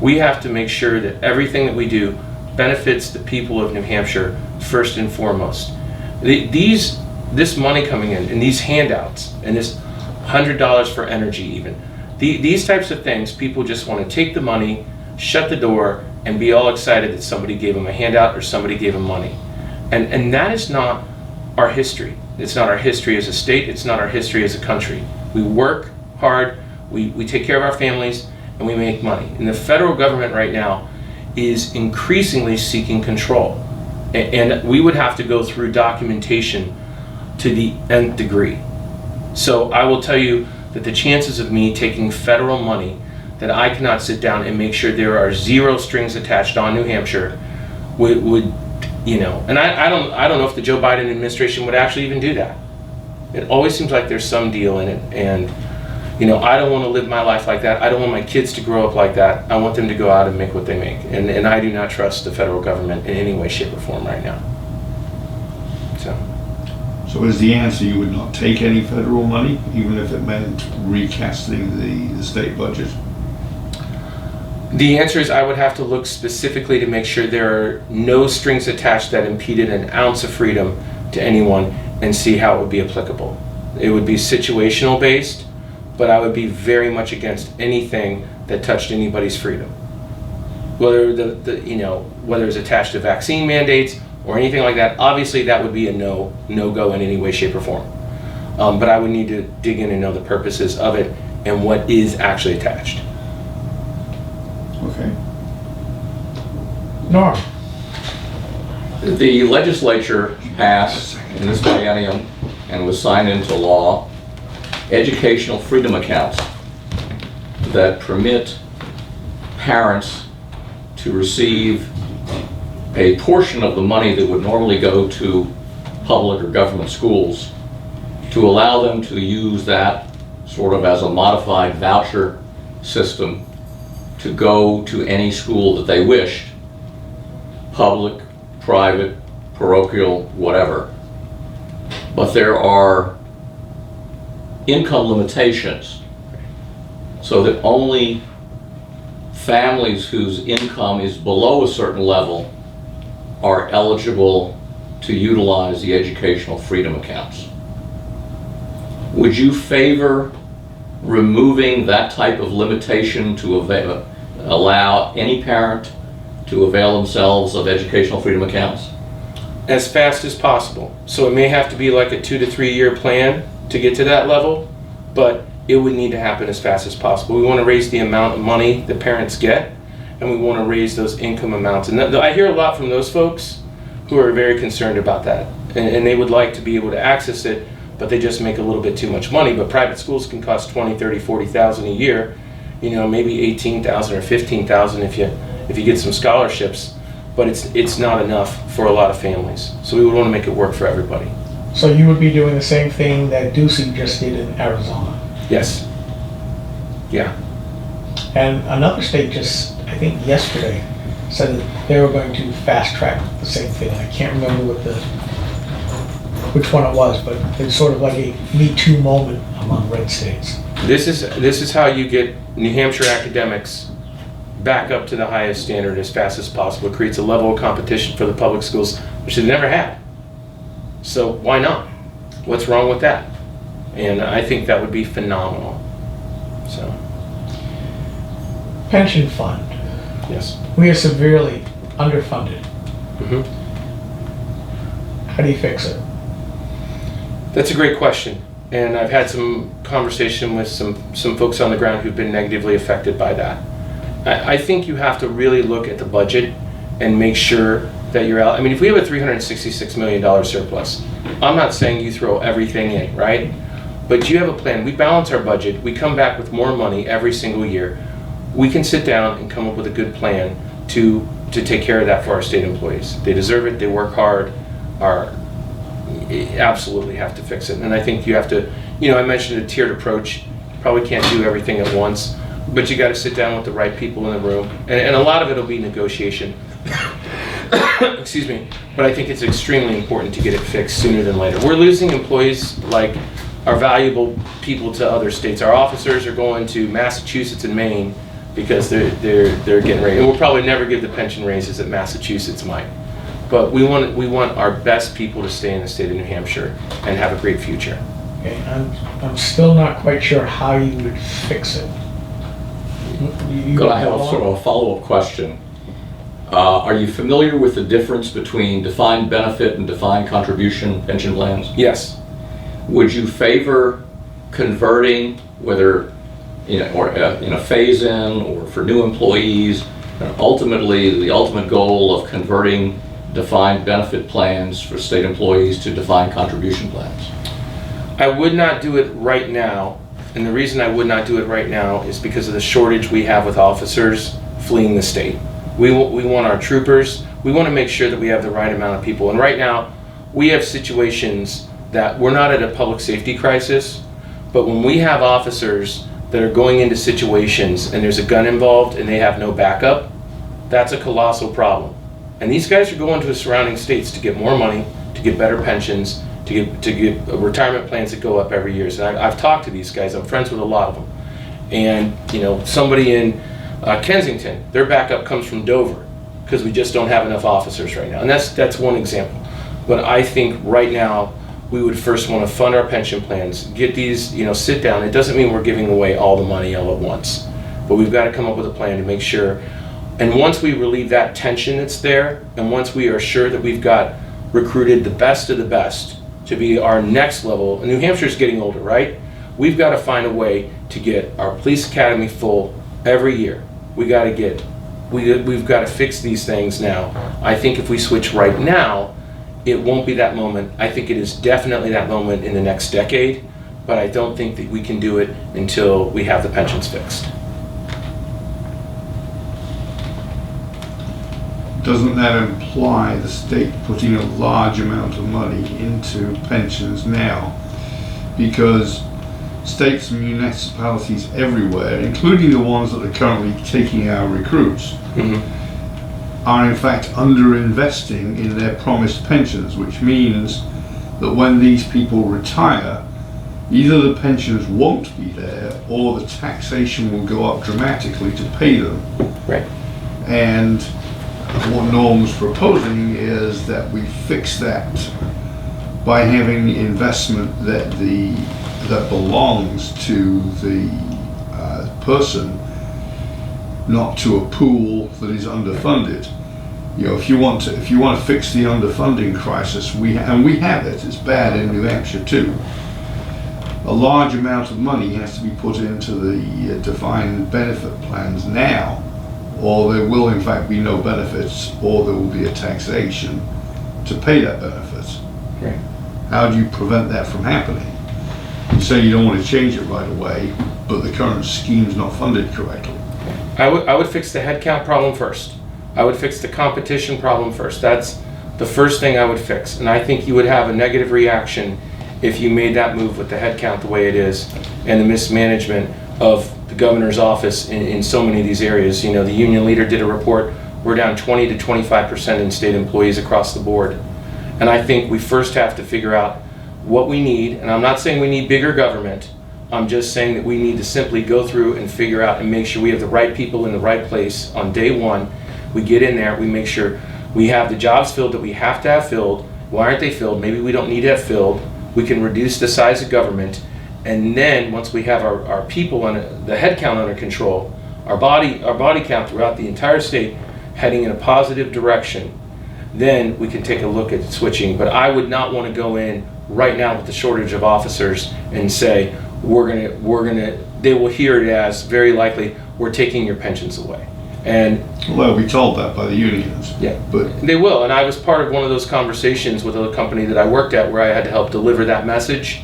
we have to make sure that everything that we do benefits the people of New Hampshire first and foremost. This money coming in, and these handouts, and this $100 for energy even, these types of things, people just want to take the money, shut the door, and be all excited that somebody gave them a handout or somebody gave them money. And that is not our history. It's not our history as a state, it's not our history as a country. We work hard, we take care of our families, and we make money. And the federal government right now is increasingly seeking control. And we would have to go through documentation to the nth degree. So I will tell you that the chances of me taking federal money that I cannot sit down and make sure there are zero strings attached on New Hampshire would and I don't know if the Joe Biden administration would actually even do that. It always seems like there's some deal in it, and I don't want to live my life like that. I don't want my kids to grow up like that. I want them to go out and make what they make, and I do not trust the federal government in any way, shape, or form right now. So is the answer you would not take any federal money, even if it meant recasting the state budget? The answer is I would have to look specifically to make sure there are no strings attached that impeded an ounce of freedom to anyone, and see how it would be applicable. It would be situational based, but I would be very much against anything that touched anybody's freedom. Whether whether it's attached to vaccine mandates or anything like that, obviously that would be a no-go in any way, shape, or form. But I would need to dig in and know the purposes of it and what is actually attached. Okay. Norm? The legislature passed in this biennium and was signed into law educational freedom accounts that permit parents to receive a portion of the money that would normally go to public or government schools, to allow them to use that sort of as a modified voucher system to go to any school that they wished, public, private, parochial, whatever. But there are income limitations, so that only families whose income is below a certain level are eligible to utilize the educational freedom accounts. Would you favor removing that type of limitation to allow any parent to avail themselves of educational freedom accounts? As fast as possible. So it may have to be like a 2 to 3 year plan to get to that level, but it would need to happen as fast as possible. We want to raise the amount of money that parents get, and we want to raise those income amounts. And I hear a lot from those folks who are very concerned about that, and they would like to be able to access it, but they just make a little bit too much money. But private schools can cost 20, 30, 40,000 a year, maybe 18,000 or 15,000 if you get some scholarships, but it's not enough for a lot of families. So we would want to make it work for everybody. So you would be doing the same thing that Ducey just did in Arizona? Yes. Yeah. And another state just, I think yesterday, said that they were going to fast track the same thing. I can't remember which one it was, but it's sort of like a Me Too moment among red states. This is how you get New Hampshire academics back up to the highest standard as fast as possible. It creates a level of competition for the public schools, which they've never had. So why not? What's wrong with that? And I think that would be phenomenal. So, Pension fund. yes. We are severely underfunded. Mm-hmm. How do you fix it? That's a great question. And I've had some conversation with some folks on the ground who've been negatively affected by that. I think you have to really look at the budget and make sure that you're out. I mean, if we have a $366 million surplus, I'm not saying you throw everything in, right? But you have a plan. We balance our budget. We come back with more money every single year. We can sit down and come up with a good plan to take care of that for our state employees. They deserve it. They work hard. Absolutely have to fix it. And I think you have to, I mentioned a tiered approach. You probably can't do everything at once, but you got to sit down with the right people in the room. And a lot of it will be negotiation. Excuse me. But I think it's extremely important to get it fixed sooner than later. We're losing employees like our valuable people to other states. Our officers are going to Massachusetts and Maine because they're getting ready. And we'll probably never give the pension raises that Massachusetts might. But we want our best people to stay in the state of New Hampshire and have a great future. Okay, I'm still not quite sure how you would fix it. Could I have a sort of a follow-up question? Are you familiar with the difference between defined benefit and defined contribution pension plans? Yes. Would you favor converting, whether in a phase-in or for new employees, and ultimately the ultimate goal of converting defined benefit plans for state employees to defined contribution plans? I would not do it right now, and the reason I would not do it right now is because of the shortage we have with officers fleeing the state. We want our troopers, we want to make sure that we have the right amount of people, and right now we have situations that we're not at a public safety crisis, but when we have officers that are going into situations and there's a gun involved and they have no backup, that's a colossal problem. And these guys are going to the surrounding states to get more money, to get better pensions, to get retirement plans that go up every year. And I've talked to these guys. I'm friends with a lot of them. And somebody in Kensington, their backup comes from Dover because we just don't have enough officers right now. And that's one example. But I think right now we would first want to fund our pension plans, get these, sit down. It doesn't mean we're giving away all the money all at once, but we've got to come up with a plan to make sure. And once we relieve that tension that's there, and once we are sure that we've got recruited the best of the best to be our next level, and New Hampshire's getting older, right? We've got to find a way to get our police academy full every year. We got to get we've got to fix these things now. I think if we switch right now, it won't be that moment. I think it is definitely that moment in the next decade, but I don't think that we can do it until we have the pensions fixed. Doesn't that imply the state putting a large amount of money into pensions now? Because states and municipalities everywhere, including the ones that are currently taking our recruits, are in fact underinvesting in their promised pensions, which means that when these people retire, either the pensions won't be there or the taxation will go up dramatically to pay them. Right. And what Norm's proposing is that we fix that by having investment that belongs to the person, not to a pool that is underfunded. If you want to fix the underfunding crisis, we have it. It's bad in New Hampshire too. A large amount of money has to be put into the defined benefit plans now, or there will in fact be no benefits, or there will be a taxation to pay that benefit. Right. How do you prevent that from happening? You say you don't want to change it right away, but the current scheme's not funded correctly. I would fix the headcount problem first. I would fix the competition problem first. That's the first thing I would fix. And I think you would have a negative reaction if you made that move with the headcount the way it is and the mismanagement of the governor's office in so many of these areas. The union leader did a report. We're down 20 to 25% in state employees across the board. And I think we first have to figure out what we need. And I'm not saying we need bigger government. I'm just saying that we need to simply go through and figure out and make sure we have the right people in the right place on day one. We get in there, we make sure we have the jobs filled that we have to have filled. Why aren't they filled? Maybe we don't need to have filled. We can reduce the size of government. And then once we have our people on the head count under control, our body count throughout the entire state heading in a positive direction, then we can take a look at switching. But I would not want to go in right now with the shortage of officers and say, they will hear it as very likely, we're taking your pensions away. And well, we told that by the unions. yeah, but they will. And I was part of one of those conversations with a company that I worked at where I had to help deliver that message.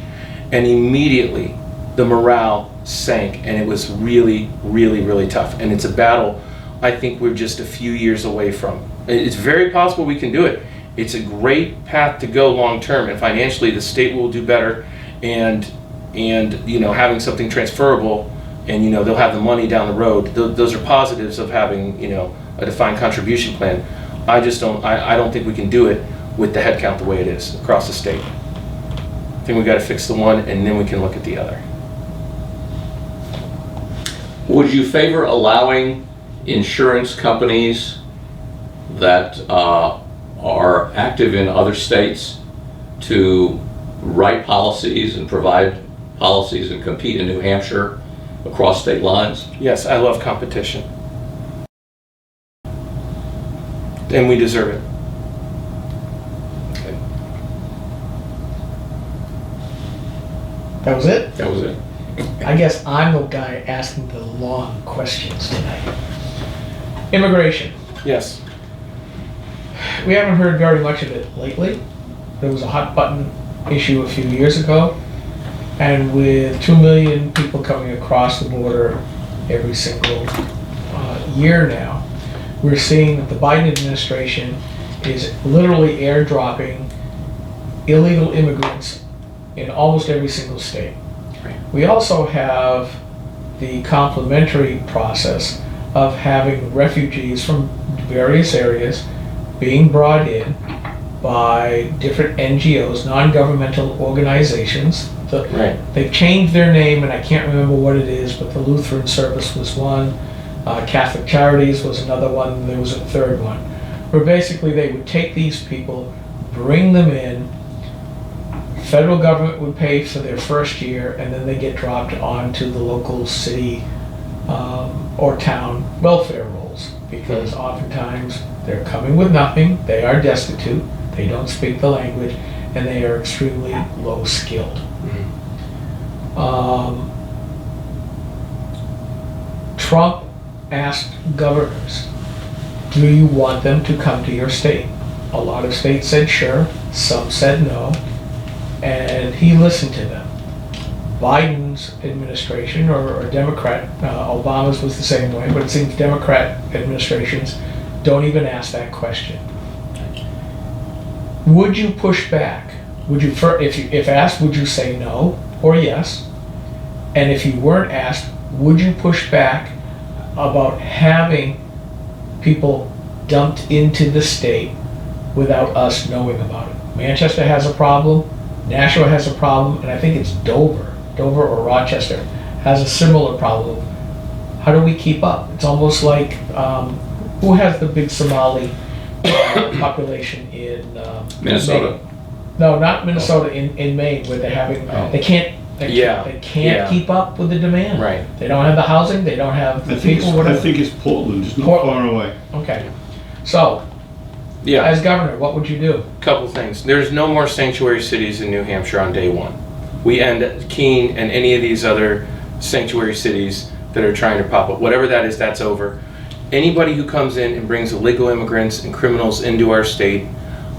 And immediately the morale sank, and it was really, really, really tough. And it's a battle I think we're just a few years away from. It's very possible we can do it. It's a great path to go long term, and financially the state will do better, and having something transferable, and they'll have the money down the road. Those are positives of having a defined contribution plan. I don't think we can do it with the headcount the way it is across the state. I think we got to fix the one, and then we can look at the other. Would you favor allowing insurance companies that are active in other states to write policies and provide policies and compete in New Hampshire across state lines? Yes, I love competition. And we deserve it. Okay. That was it? That was it. I guess I'm the guy asking the long questions tonight. Immigration. Yes. We haven't heard very much of it lately. There was a hot button issue a few years ago, and with 2 million people coming across the border every single year now, we're seeing that the Biden administration is literally airdropping illegal immigrants in almost every single state. Right. We also have the complementary process of having refugees from various areas being brought in by different NGOs, non-governmental organizations. Right. They've changed their name, and I can't remember what it is, but the Lutheran Service was one, Catholic Charities was another one, there was a third one, where basically they would take these people, bring them in, federal government would pay for their first year, and then they get dropped onto the local city or town welfare rolls, because oftentimes they're coming with nothing, they are destitute, they don't speak the language, and they are extremely low skilled. Trump asked governors do you want them to come to your state? A lot of states said sure, some said no, and he listened to them. Biden's administration, or Democrat, Obama's was the same way, but it seems Democrat administrations don't even ask that question. Would you push back? Would you, if asked, would you say no or yes? And if you weren't asked, would you push back about having people dumped into the state without us knowing about it? Manchester has a problem, Nashua has a problem, and I think it's Dover or Rochester has a similar problem. How do we keep up? It's almost like, who has the big Somali population in Minnesota. Maine? No, not Minnesota, in Maine, where they're having, they can't keep up with the demand. Right. They don't have the housing, they don't have the people, I whatever. think it's Portland, it's not Portland. far away. Okay, so, Yeah. as governor, what would you do? Couple things. There's no more sanctuary cities in New Hampshire on day one. We end Keene and any of these other sanctuary cities that are trying to pop up. Whatever that is, that's over. Anybody who comes in and brings illegal immigrants and criminals into our state,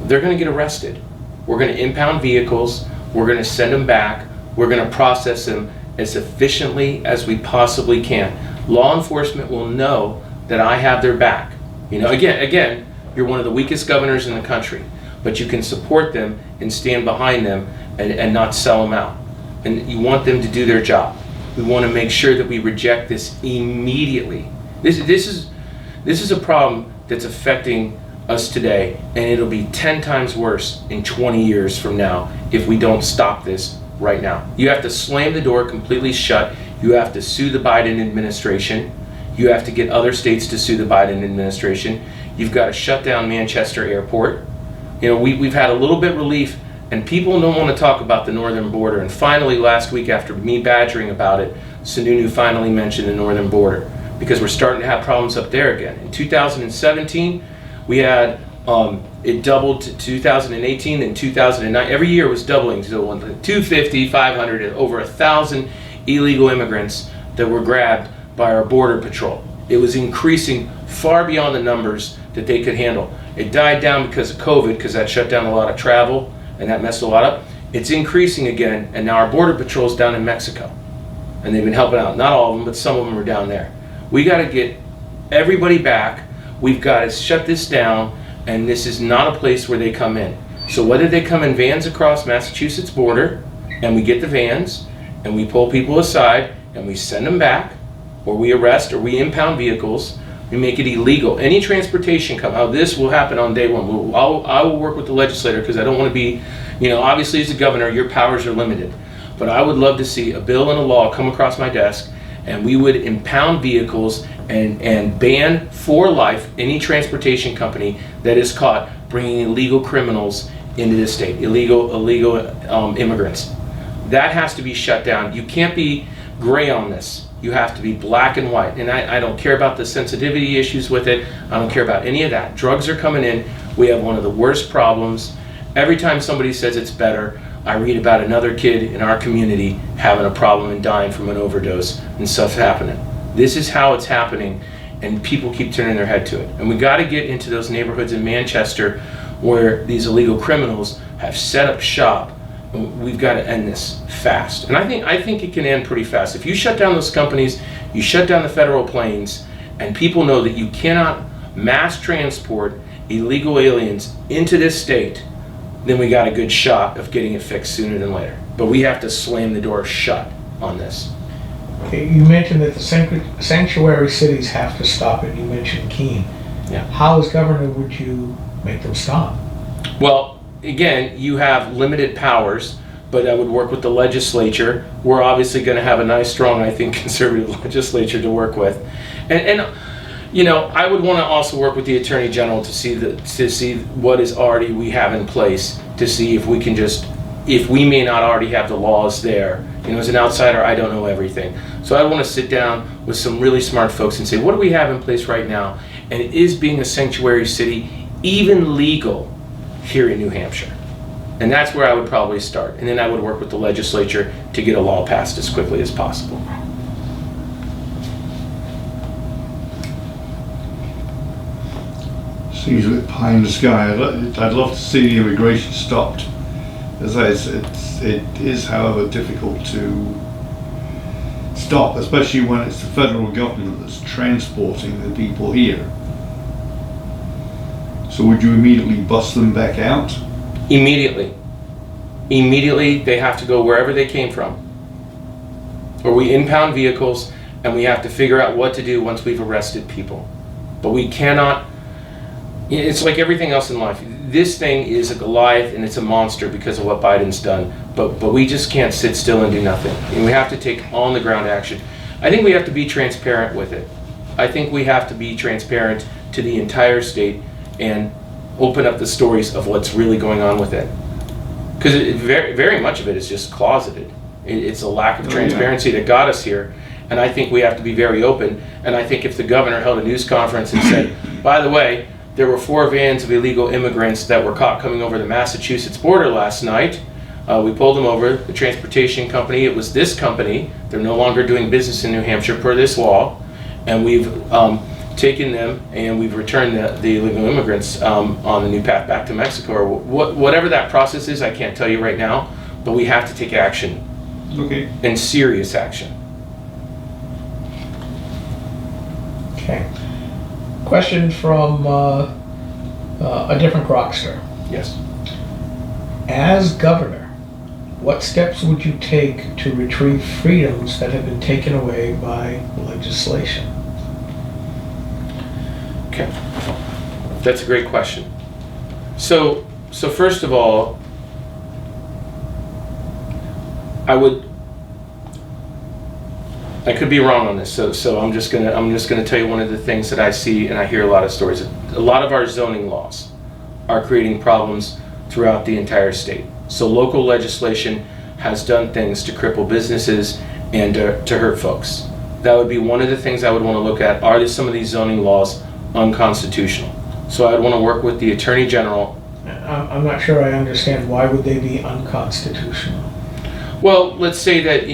they're going to get arrested. We're going to impound vehicles. We're going to send them back. We're going to process them as efficiently as we possibly can. Law enforcement will know that I have their back. You know, again, you're one of the weakest governors in the country, but you can support them and stand behind them and not sell them out. And you want them to do their job. We want to make sure that we reject this immediately. This is a problem that's affecting us today, and it'll be 10 times worse in 20 years from now if we don't stop this right now. You have to slam the door completely shut. You have to sue the Biden administration. You have to get other states to sue the Biden administration. You've got to shut down Manchester Airport. You know, we've had a little bit relief, and people don't want to talk about the northern border. And finally, last week, after me badgering about it, Sununu finally mentioned the northern border, because we're starting to have problems up there again. In 2017, we had it doubled to 2018, then 2009. Every year was doubling to 250, 500, over 1,000 illegal immigrants that were grabbed by our border patrol. It was increasing far beyond the numbers that they could handle. It died down because of COVID, because that shut down a lot of travel and that messed a lot up. It's increasing again, and now our border patrol's down in Mexico, and they've been helping out. Not all of them, but some of them are down there. We got to get everybody back. We've got to shut this down, and this is not a place where they come in. So whether they come in vans across Massachusetts border, and we get the vans, and we pull people aside, and we send them back, or we arrest, or we impound vehicles, we make it illegal. Any transportation this will happen on day one. I will work with the legislator, because I don't want to be, obviously as a governor, your powers are limited. But I would love to see a bill and a law come across my desk, and we would impound vehicles and ban for life any transportation company that is caught bringing illegal criminals into the state, illegal immigrants. That has to be shut down. You can't be gray on this. You have to be black and white. And I don't care about the sensitivity issues with it. I don't care about any of that. Drugs are coming in. We have one of the worst problems. Every time somebody says it's better, I read about another kid in our community having a problem and dying from an overdose, and stuff's happening. This is how it's happening, and people keep turning their head to it. And we got to get into those neighborhoods in Manchester where these illegal criminals have set up shop. We've got to end this fast. And I think it can end pretty fast. If you shut down those companies, you shut down the federal planes, and people know that you cannot mass transport illegal aliens into this state, then we got a good shot of getting it fixed sooner than later. But we have to slam the door shut on this. Okay, you mentioned that the sanctuary cities have to stop it. You mentioned Keene. Yeah. How, as governor, would you make them stop? Well, again, you have limited powers, but I would work with the legislature. We're obviously going to have a nice, strong, I think, conservative legislature to work with. And I would want to also work with the Attorney General to see what is already we have in place, to see if we can if we may not already have the laws there. As an outsider, I don't know everything. So I want to sit down with some really smart folks and say, what do we have in place right now? And is being a sanctuary city even legal here in New Hampshire? And that's where I would probably start. And then I would work with the legislature to get a law passed as quickly as possible. seems a bit pie in the sky. I'd love to see the immigration stopped. As I said, it is, however, difficult to stop, especially when it's the federal government that's transporting the people here. So would you immediately bust them back out? Immediately. Immediately, they have to go wherever they came from. Or we impound vehicles, and we have to figure out what to do once we've arrested people. But we cannot, it's like everything else in life. This thing is a Goliath, and it's a monster because of what Biden's done. But we just can't sit still and do nothing. And we have to take on-the-ground action. I think we have to be transparent with it. I think we have to be transparent to the entire state and open up the stories of what's really going on with it. Because very, very much of it is just closeted. It's a lack of transparency that got us here. And I think we have to be very open. And I think if the governor held a news conference and said, by the way, there were 4 vans of illegal immigrants that were caught coming over the Massachusetts border last night. We pulled them over, the transportation company, it was this company. They're no longer doing business in New Hampshire per this law. And we've taken them and we've returned the illegal immigrants on the new path back to Mexico. Or whatever that process is, I can't tell you right now. But we have to take action. Okay. And serious action. Okay. Question from a different Grokster. Yes. As governor, what steps would you take to retrieve freedoms that have been taken away by legislation? Okay. That's a great question. So first of all, I could be wrong on this, so I'm just gonna tell you one of the things that I see, and I hear a lot of stories. A lot of our zoning laws are creating problems throughout the entire state. So local legislation has done things to cripple businesses and to hurt folks. That would be one of the things I would want to look at. Are some of these zoning laws unconstitutional? So I'd want to work with the Attorney General. I'm not sure I understand. Why would they be unconstitutional? Well, let's say that,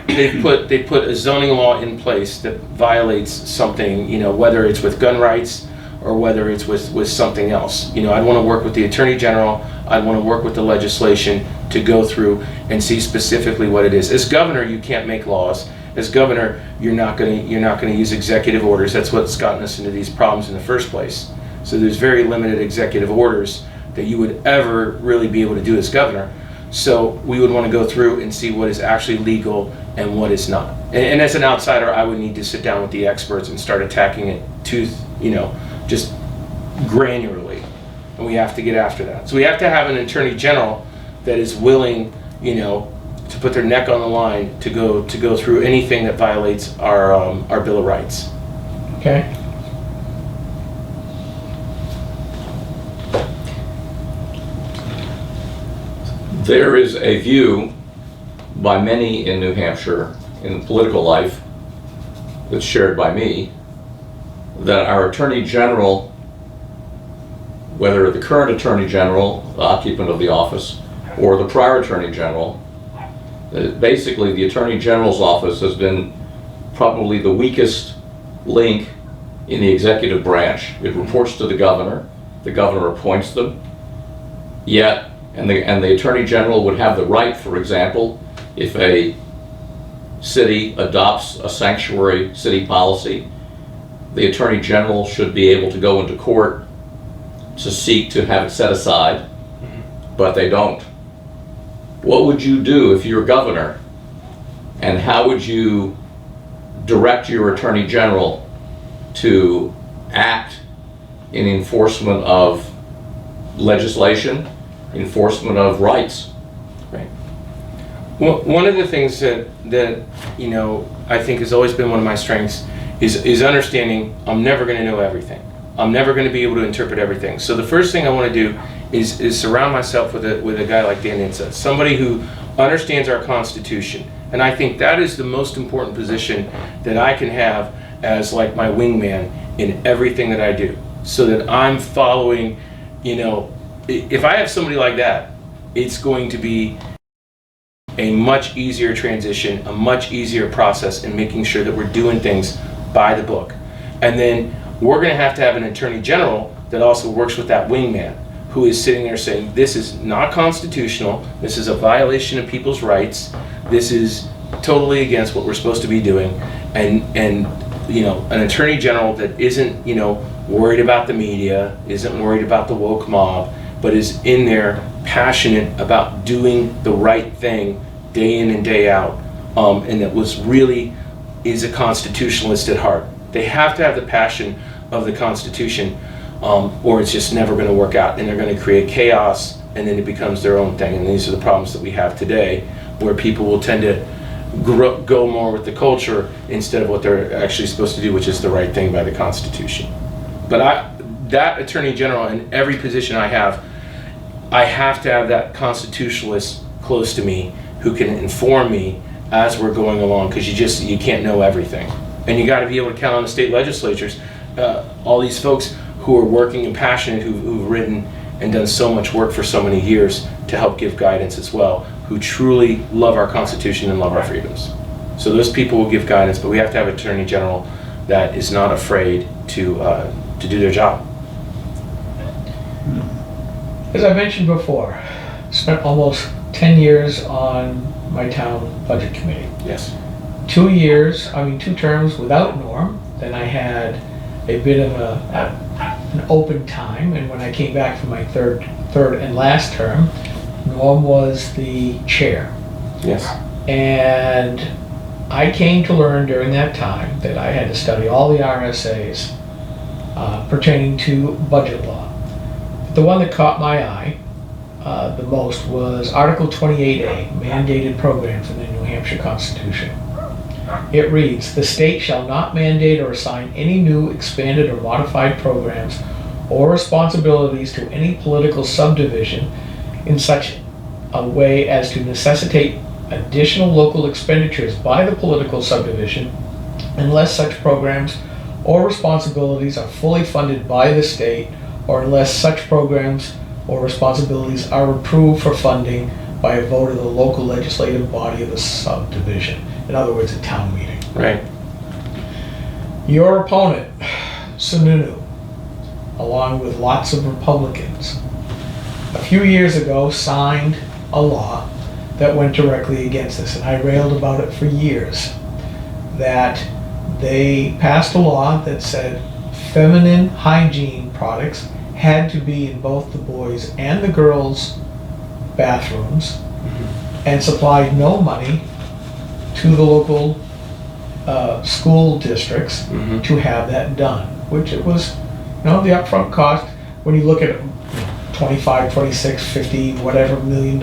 they put a zoning law in place that violates something, whether it's with gun rights or whether it's with something else. I'd want to work with the Attorney General. I'd want to work with the legislation to go through and see specifically what it is. As governor, you can't make laws. As governor, you're not going to use executive orders. That's what's gotten us into these problems in the first place. So there's very limited executive orders that you would ever really be able to do as governor. So we would want to go through and see what is actually legal and what is not. And as an outsider, I would need to sit down with the experts and start attacking it just granularly. And we have to get after that. So we have to have an Attorney General that is willing, to put their neck on the line to go through anything that violates our Bill of Rights. Okay. There is a view by many in New Hampshire in political life that's shared by me that our Attorney General, whether the current Attorney General, the occupant of the office, or the prior Attorney General, basically the Attorney General's office has been probably the weakest link in the executive branch. It reports to the governor appoints them, yet and the Attorney General would have the right, for example, if a city adopts a sanctuary city policy, the Attorney General should be able to go into court to seek to have it set aside, but they don't. What would you do if you're governor, and how would you direct your Attorney General to act in enforcement of legislation, enforcement of rights? Right. Well, one of the things that I think has always been one of my strengths is understanding I'm never going to know everything. I'm never going to be able to interpret everything. So the first thing I want to do is surround myself with a guy like Dan Insa, somebody who understands our Constitution. And I think that is the most important position that I can have as like my wingman in everything that I do. So that I'm following, if I have somebody like that, it's going to be a much easier transition, a much easier process in making sure that we're doing things by the book. And then we're going to have an Attorney General that also works with that wingman, who is sitting there saying, this is not constitutional, this is a violation of people's rights, this is totally against what we're supposed to be doing, and an attorney general that isn't, worried about the media, isn't worried about the woke mob, but is in there passionate about doing the right thing day in and day out, and that is a constitutionalist at heart. They have to have the passion of the Constitution, or it's just never going to work out, and they're going to create chaos, and then it becomes their own thing. And these are the problems that we have today, where people will tend to go more with the culture instead of what they're actually supposed to do, which is the right thing by the Constitution. But that Attorney General, in every position I have to have that constitutionalist close to me who can inform me as we're going along, because you can't know everything. And you got to be able to count on the state legislatures, all these folks who are working and passionate, who've written and done so much work for so many years to help give guidance as well, who truly love our Constitution and love our freedoms. So those people will give guidance, but we have to have an Attorney General that is not afraid to do their job. As I mentioned before, spent almost 10 years on my town budget committee. Yes. 2 terms without Norm. Then I had a bit of an open time, and when I came back for my third and last term, Norm was the chair. Yes. And I came to learn during that time that I had to study all the RSAs pertaining to budget law. The one that caught my eye the most was Article 28A, mandated programs in the New Hampshire Constitution. It reads, "The state shall not mandate or assign any new, expanded, or modified programs or responsibilities to any political subdivision in such a way as to necessitate additional local expenditures by the political subdivision unless such programs or responsibilities are fully funded by the state, or unless such programs or responsibilities are approved for funding by a vote of the local legislative body of the subdivision." In other words, a town meeting. Right. Your opponent, Sununu, along with lots of Republicans, a few years ago signed a law that went directly against this, and I railed about it for years. That they passed a law that said feminine hygiene products had to be in both the boys' and the girls' bathrooms, and supplied no money to the local school districts to have that done, which it was, the upfront cost, when you look at 25, 26, 50, whatever $1 million,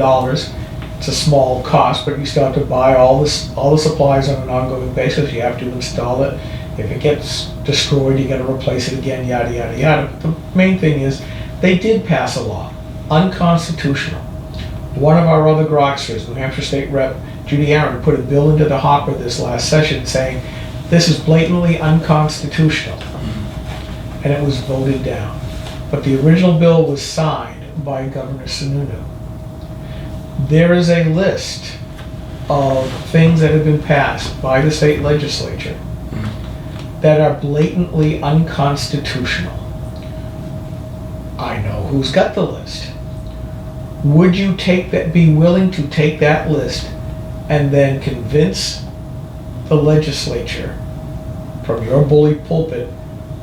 it's a small cost, but you still have to buy all the supplies on an ongoing basis. You have to install it. If it gets destroyed, you got to replace it again, yada, yada, yada. But the main thing is, they did pass a law, unconstitutional. One of our other Groksters, New Hampshire State Rep Judy Aaron, put a bill into the hopper this last session saying, this is blatantly unconstitutional. And it was voted down. But the original bill was signed by Governor Sununu. There is a list of things that have been passed by the state legislature that are blatantly unconstitutional. I know who's got the list. Would you be willing to take that list and then convince the legislature from your bully pulpit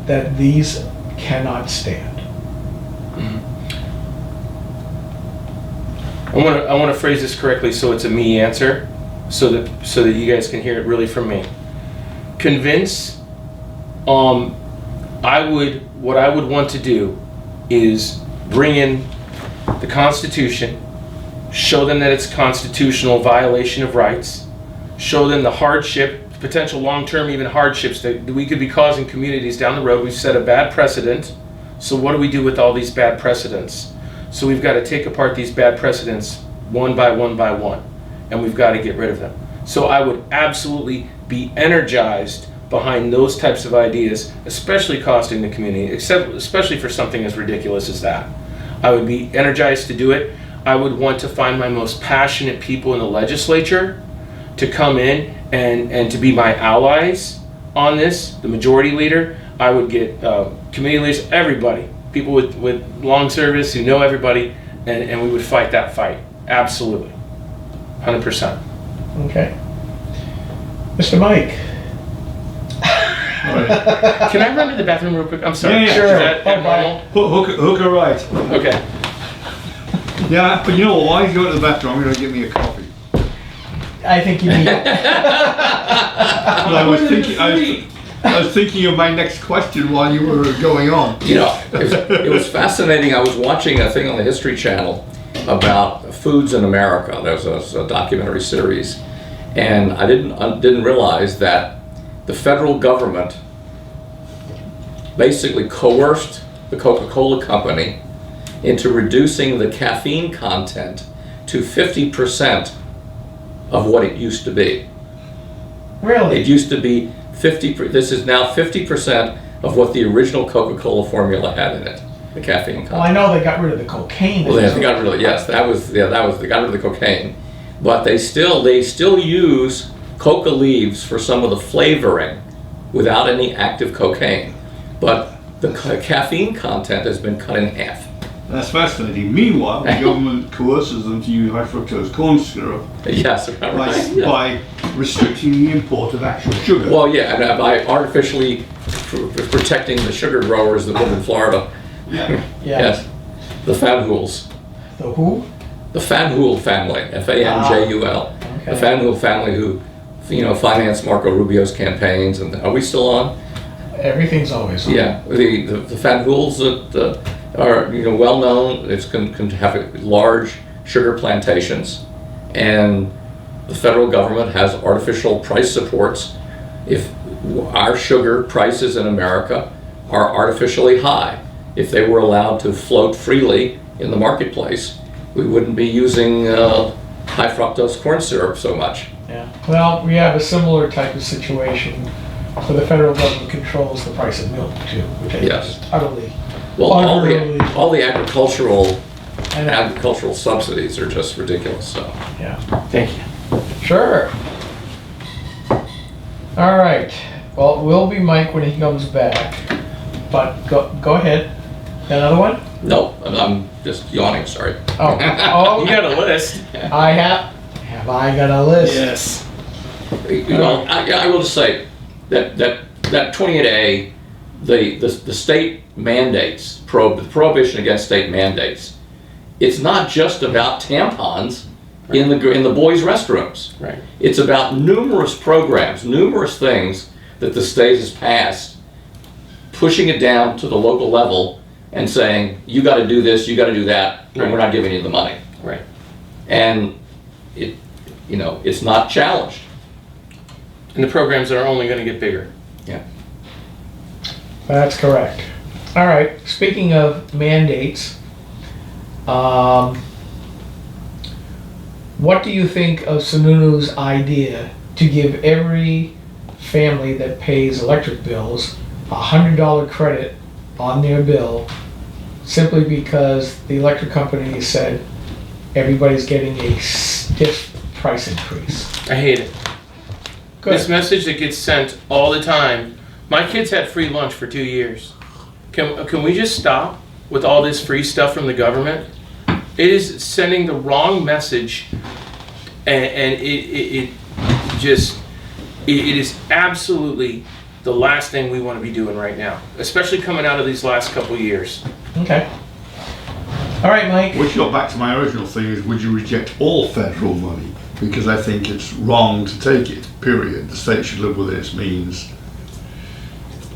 that these cannot stand? I want to phrase this correctly so it's a me answer, so that you guys can hear it really from me. Convince. What I would want to do is bring in the Constitution, show them that it's constitutional violation of rights, show them the hardship, potential long-term even hardships that we could be causing communities down the road. We've set a bad precedent. So what do we do with all these bad precedents? So we've got to take apart these bad precedents one by one by one, and we've got to get rid of them. So I would absolutely be energized behind those types of ideas, especially costing the community, especially for something as ridiculous as that. I would be energized to do it. I would want to find my most passionate people in the legislature to come in and to be my allies on this, the majority leader. I would get committee leaders, everybody, people with long service who know everybody, and we would fight that fight. Absolutely. 100%. Okay. Mr. Mike? All right. Can I run to the bathroom real quick? I'm sorry. Yeah, sure. Is that abnormal? Hook her right. Okay. Yeah, but you know what? While you go to the bathroom, I'm going to get me a coffee. I think you need. I was thinking of my next question while you were going on. You know, it was fascinating. I was watching a thing on the History Channel about foods in America. There was a documentary series, and I didn't realize that the federal government basically coerced the Coca-Cola company into reducing the caffeine content to 50% of what it used to be. Really? It used to be 50. This is now 50% of what the original Coca-Cola formula had in it, the caffeine content. Well, I know they got rid of the cocaine. Well, they got rid of it. Yes, they got rid of the cocaine, but they still use coca leaves for some of the flavoring, without any active cocaine. But the caffeine content has been cut in half. That's fascinating. Meanwhile, the government coerces them to use high fructose corn syrup Yes, right. Yeah. by restricting the import of actual sugar. Well, yeah, and by artificially protecting the sugar growers that live in Florida. Yeah. Yes, the Fanjul. The who? The Fanjul family, Fanjul. Okay. The Fanjul family who, financed Marco Rubio's campaigns. And are we still on? Everything's always on. Yeah, the Fanjuls that are well known. It's can have large sugar plantations, and the federal government has artificial price supports. If our sugar prices in America are artificially high, if they were allowed to float freely in the marketplace, we wouldn't be using high fructose corn syrup so much. Yeah. Well, we have a similar type of situation where the federal government controls the price of milk too, which I think Yes. is utterly. Well, utterly- all the agricultural and, subsidies are just ridiculous. So. yeah. Thank you. Sure. All right. Well, it will be Mike when he comes back. But go ahead. Another one? No, I'm just yawning. Sorry. Oh. You got a list. I have. Have I got a list? Yes. Well, I will just say that 28A, the state mandates, the prohibition against state mandates. It's not just about tampons in the boys' restrooms. Right. It's about numerous programs, numerous things that the state has passed, pushing it down to the local level and saying, you got to do this, you got to do that, and we're not giving you the money. Right. And it's not challenged. And the programs are only going to get bigger. Yeah. That's correct. All right. Speaking of mandates, what do you think of Sununu's idea to give every family that pays electric bills $100 credit on their bill simply because the electric company said everybody's getting a stiff price increase? I hate it. Good. This message that gets sent all the time. My kids had free lunch for 2 years. Can we just stop with all this free stuff from the government? It is sending the wrong message, and it is absolutely the last thing we want to be doing right now, especially coming out of these last couple years. Okay. All right, Mike. Which got back to my original thing is, would you reject all federal money? Because I think it's wrong to take it, period. The state should live within its means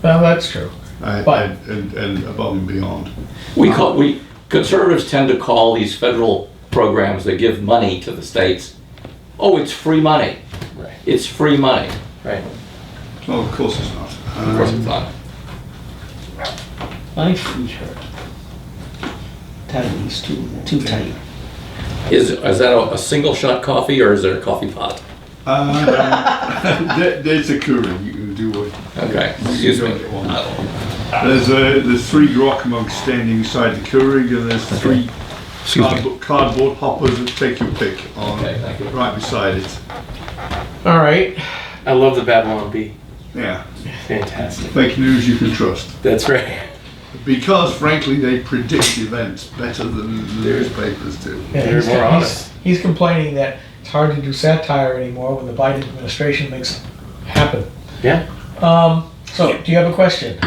Well, that's true. But- and above and beyond. Conservatives tend to call these federal programs that give money to the states, it's free money. Right. It's free money. Right. Well, of course it's not. Of course it's not. My t-shirt. Tight's too tight. Is that a single shot coffee or is it a coffee pot? There's a Keurig. You can do what. Okay, excuse me. There's 3 grok mugs standing inside the Keurig, and there's 3 cardboard hoppers that take your pick on Okay, thank you. right beside it. All right. I love the Babylon Bee. Yeah, Fantastic. fake news you can trust. That's right. Because, frankly, they predict events better than the newspapers do. Yeah, They're more honest. He's complaining that it's hard to do satire anymore when the Biden administration makes it happen. Yeah. So, do you have a question?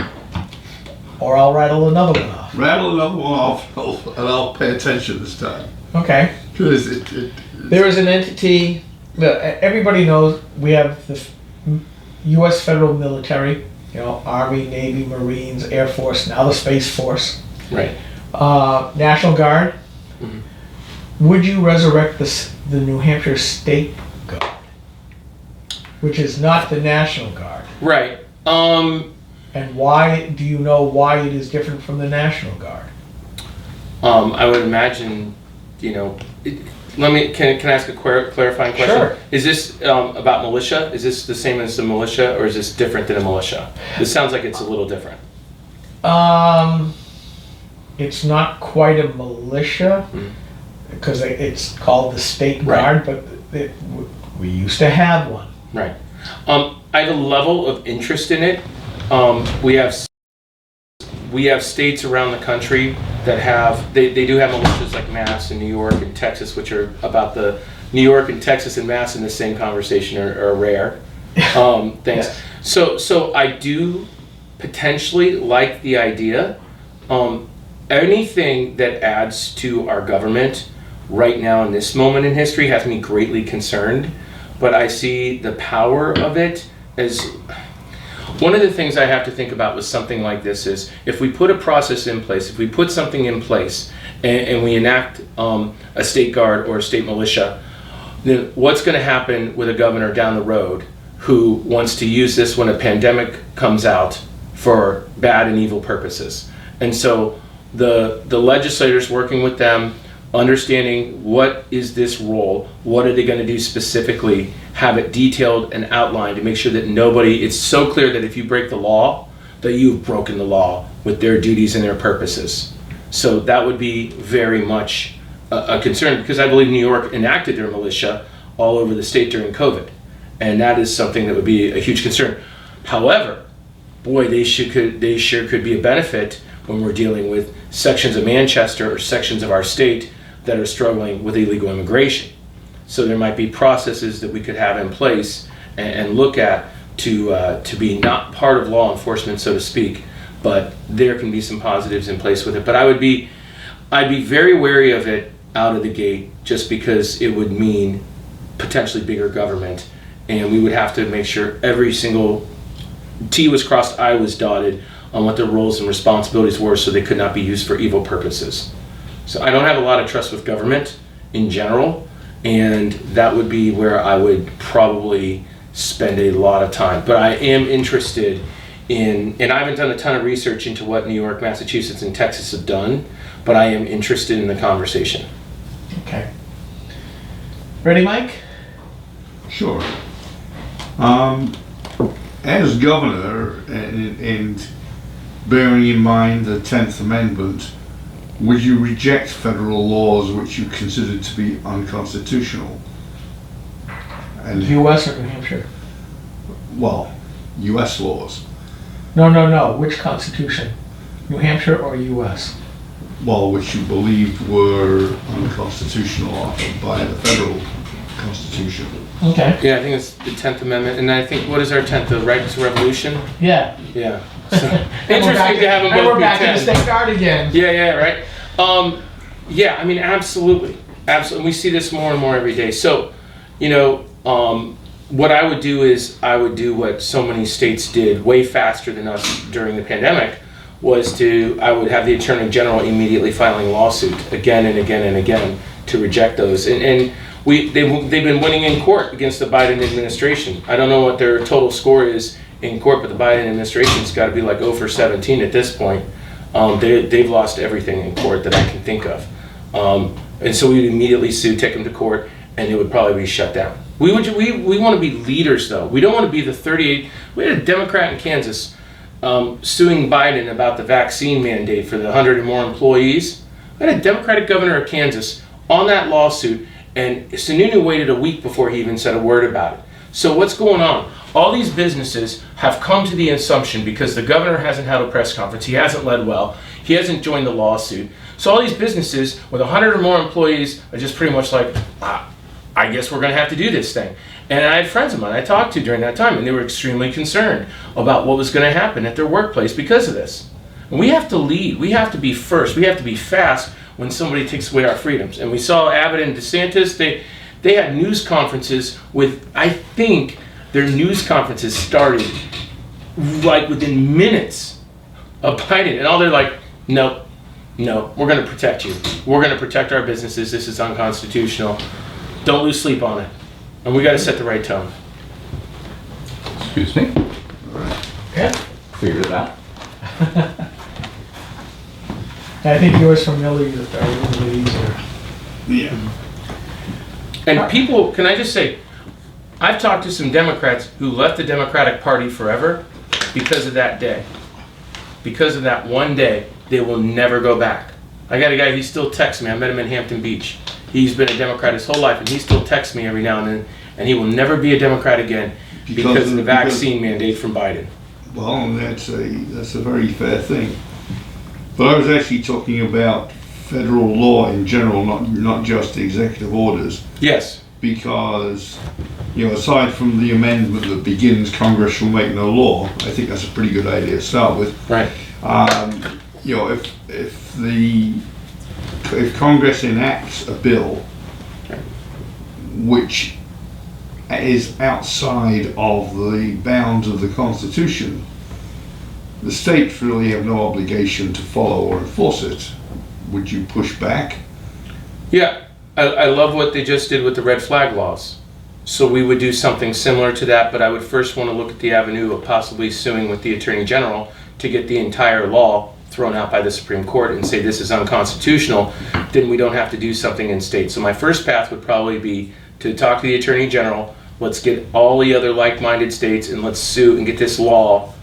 Or I'll rattle another one off. Rattle another one off, and I'll pay attention this time. Okay. Because There is an entity, everybody knows we have the U.S. federal military, Army, Navy, Marines, Air Force, now the Space Force, Right. National Guard. Mhm. Would you resurrect the New Hampshire State Guard, which is not the National Guard? Right. And why, do you know why it is different from the National Guard? I would imagine, can I ask a clarifying question? Sure. Is this about militia? Is this the same as the militia, or is this different than a militia? This sounds like it's a little different. It's not quite a militia, Mhm. because it's called the State Right. Guard, but we used to have one. Right. I have a level of interest in it. We have states around the country that they do have militias like Mass and New York and Texas, which are about the New York and Texas and Mass in the same conversation are rare things. Yes. So I do potentially like the idea. Anything that adds to our government right now in this moment in history has me greatly concerned, but I see the power of it as one of the things I have to think about with something like this is if we put a process in place, if we put something in place and we enact a state guard or a state militia, then what's going to happen with a governor down the road who wants to use this when a pandemic comes out for bad and evil purposes? And so the legislators working with them, understanding what is this role, what are they going to do specifically, have it detailed and outlined to make sure that it's so clear that if you break the law, that you've broken the law with their duties and their purposes. So that would be very much a concern, because I believe New York enacted their militia all over the state during COVID, and that is something that would be a huge concern. However, boy, they sure could be a benefit when we're dealing with sections of Manchester or sections of our state that are struggling with illegal immigration. So there might be processes that we could have in place and look at to be not part of law enforcement, so to speak, but there can be some positives in place with it. But I'd be very wary of it out of the gate, just because it would mean potentially bigger government, and we would have to make sure every single T was crossed, I was dotted on what their roles and responsibilities were, so they could not be used for evil purposes. So I don't have a lot of trust with government in general, and that would be where I would probably spend a lot of time. But I am interested in, and I haven't done a ton of research into what New York, Massachusetts, and Texas have done, but I am interested in the conversation. Okay. Ready, Mike? Sure. As governor, and bearing in mind the 10th Amendment, would you reject federal laws which you consider to be unconstitutional? And, U.S. or New Hampshire? well, U.S. laws. No. Which Constitution? New Hampshire or U.S.? Well, which you believed were unconstitutional by the federal Constitution. Okay. Yeah, I think it's the 10th Amendment, and I think, what is our 10th, the right to revolution? Yeah. Yeah. So, interesting to have them And both we're be back in the 10. State Guard again. Yeah, right. Yeah, I mean, absolutely. We see this more and more every day. So, what I would do is I would do what so many states did way faster than us during the pandemic, I would have the Attorney General immediately filing lawsuit again and again and again to reject those. And they've been winning in court against the Biden administration. I don't know what their total score is in court, but the Biden administration's got to be like 0 for 17 at this point. They've lost everything in court that I can think of. And so we would immediately sue, take them to court, and it would probably be shut down. We want to be leaders, though. We don't want to be the 38. We had a Democrat in Kansas suing Biden about the vaccine mandate for the 100 or more employees. We had a Democratic governor of Kansas on that lawsuit, and Sununu waited a week before he even said a word about it. So what's going on? all these businesses have come to the assumption, because the governor hasn't had a press conference, he hasn't led well, he hasn't joined the lawsuit. So all these businesses with 100 or more employees are just pretty much like, I guess we're going to have to do this thing. And I had friends of mine I talked to during that time, and they were extremely concerned about what was going to happen at their workplace because of this. And we have to lead. We have to be first. We have to be fast when somebody takes away our freedoms. And we saw Abbott and DeSantis, they had news conferences with, I think their news conferences started like within minutes of Biden. And all they're like, no, we're going to protect you. We're going to protect our businesses. This is unconstitutional. Don't lose sleep on it. And we got to set the right tone. Excuse me? Okay. Figured it out. I think yours familiar with a little bit easier. Yeah. And people, can I just say, I've talked to some Democrats who left the Democratic Party forever because of that day. Because of that one day, they will never go back. I got a guy, he still texts me. I met him in Hampton Beach. He's been a Democrat his whole life, and he still texts me every now and then, and he will never be a Democrat again because of the vaccine mandate from Biden. Well, that's a very fair thing. But I was actually talking about federal law in general, not just executive orders. Yes. Because, aside from the amendment that begins Congress shall make no law, I think that's a pretty good idea to start with. Right. If Congress enacts a bill which is outside of the bounds of the Constitution, the states really have no obligation to follow or enforce it. Would you push back? Yeah, I love what they just did with the red flag laws. So we would do something similar to that, but I would first want to look at the avenue of possibly suing with the Attorney General to get the entire law thrown out by the Supreme Court and say this is unconstitutional. Then we don't have to do something in states. So my first path would probably be to talk to the Attorney General. Let's get all the other like-minded states and let's sue and get this law,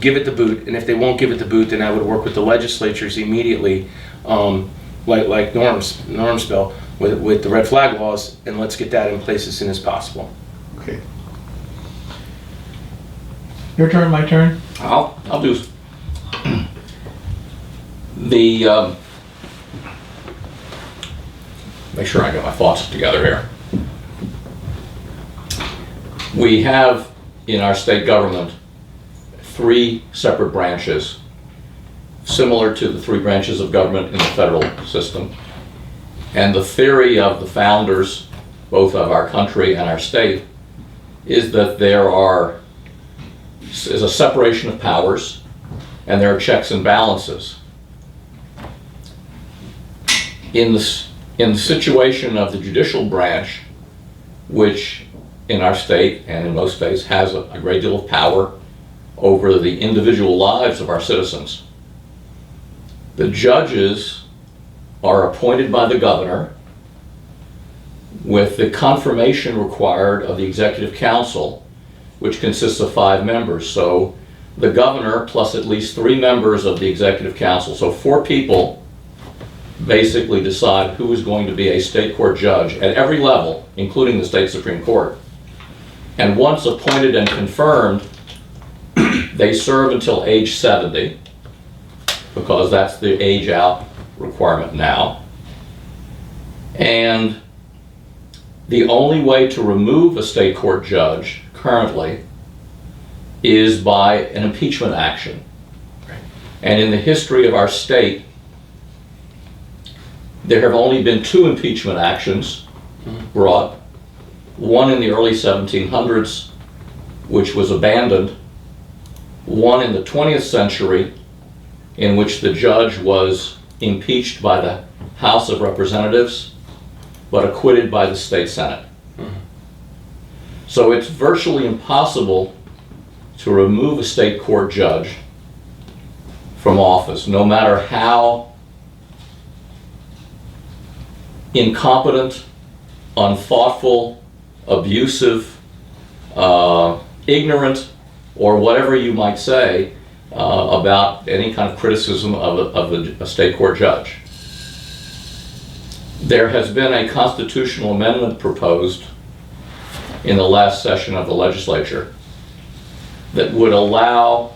give it the boot. And if they won't give it the boot, then I would work with the legislatures immediately, like Norm's bill with the red flag laws, and let's get that in place as soon as possible. Okay. Your turn, my turn? I'll do make sure I get my thoughts together here. We have in our state government 3 separate branches, similar to the 3 branches of government in the federal system. And the theory of the founders, both of our country and our state, is that there is a separation of powers and there are checks and balances. In the situation of the judicial branch, which in our state and in most states has a great deal of power over the individual lives of our citizens, the judges are appointed by the governor with the confirmation required of the executive council, which consists of 5 members. So the governor plus at least 3 members of the executive council, so 4 people basically decide who is going to be a state court judge at every level, including the state Supreme Court. And once appointed and confirmed, they serve until age 70, because that's the age out requirement now. And the only way to remove a state court judge currently is by an impeachment action. And in the history of our state, there have only been 2 impeachment actions brought. One in the early 1700s, which was abandoned. One in the 20th century, in which the judge was impeached by the House of Representatives, but acquitted by the state Senate. So it's virtually impossible to remove a state court judge from office, no matter how incompetent, unthoughtful, abusive, ignorant, or whatever you might say about any kind of criticism of a state court judge. There has been a constitutional amendment proposed in the last session of the legislature that would allow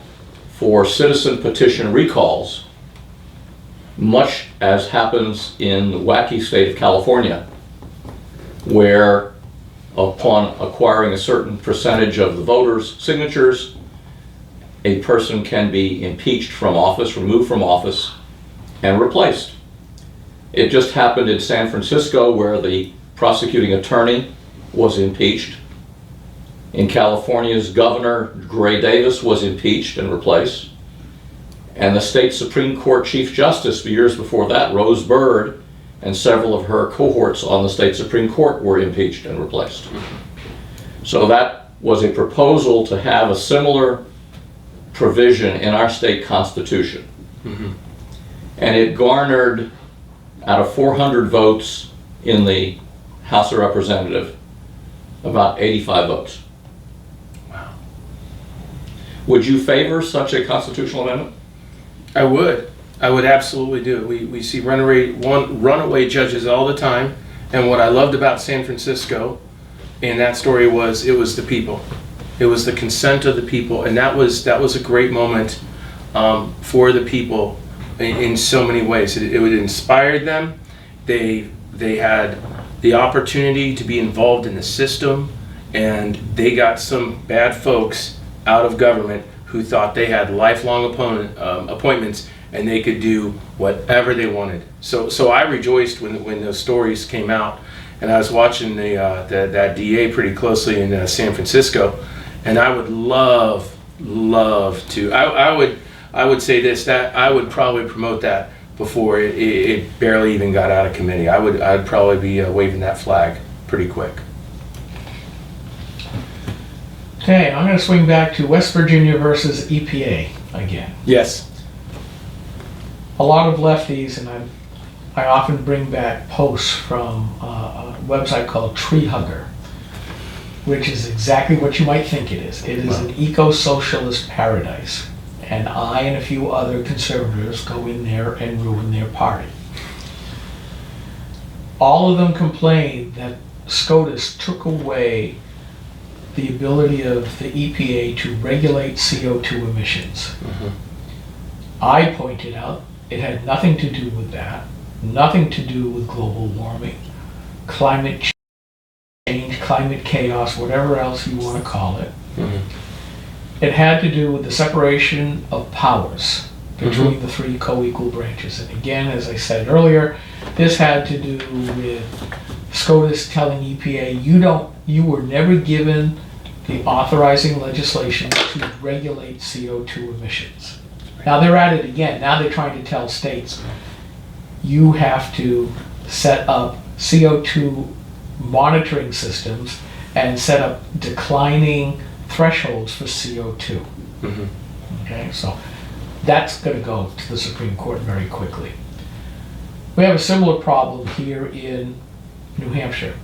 for citizen petition recalls, much as happens in the wacky state of California, where upon acquiring a certain percentage of the voters' signatures, a person can be impeached from office, removed from office, and replaced. It just happened in San Francisco, where the prosecuting attorney was impeached. In California's governor, Gray Davis, was impeached and replaced. And the state Supreme Court Chief Justice, years before that, Rose Byrd, and several of her cohorts on the state Supreme Court were impeached and replaced. So that was a proposal to have a similar provision in our state constitution. And it garnered, out of 400 votes in the House of Representatives, about 85 votes. Wow. Would you favor such a constitutional amendment? I would. I would absolutely do it. We see runaway judges all the time, and what I loved about San Francisco in that story was it was the people. It was the consent of the people, and that was a great moment for the people in so many ways. It inspired them. They had the opportunity to be involved in the system, and they got some bad folks out of government who thought they had lifelong appointments and they could do whatever they wanted. So I rejoiced when those stories came out, and I was watching that DA pretty closely in San Francisco, and I would love to. I would say this, that I would probably promote that before it barely even got out of committee. I'd probably be waving that flag pretty quick. Okay, I'm going to swing back to West Virginia versus EPA again. Yes. A lot of lefties, and I often bring back posts from a website called Tree Hugger, which is exactly what you might think it is. It is an eco-socialist paradise, and I and a few other conservatives go in there and ruin their party. All of them complain that SCOTUS took away the ability of the EPA to regulate CO2 emissions. I pointed out it had nothing to do with that, nothing to do with global warming, climate change, climate chaos, whatever else you want to call it. It had to do with the separation of powers between the three co-equal branches. And again, as I said earlier, this had to do with SCOTUS telling EPA, you were never given the authorizing legislation to regulate CO2 emissions. Now they're at it again. Now they're trying to tell states, you have to set up CO2 monitoring systems and set up declining thresholds for CO2. Okay, so that's going to go to the Supreme Court very quickly. We have a similar problem here in New Hampshire,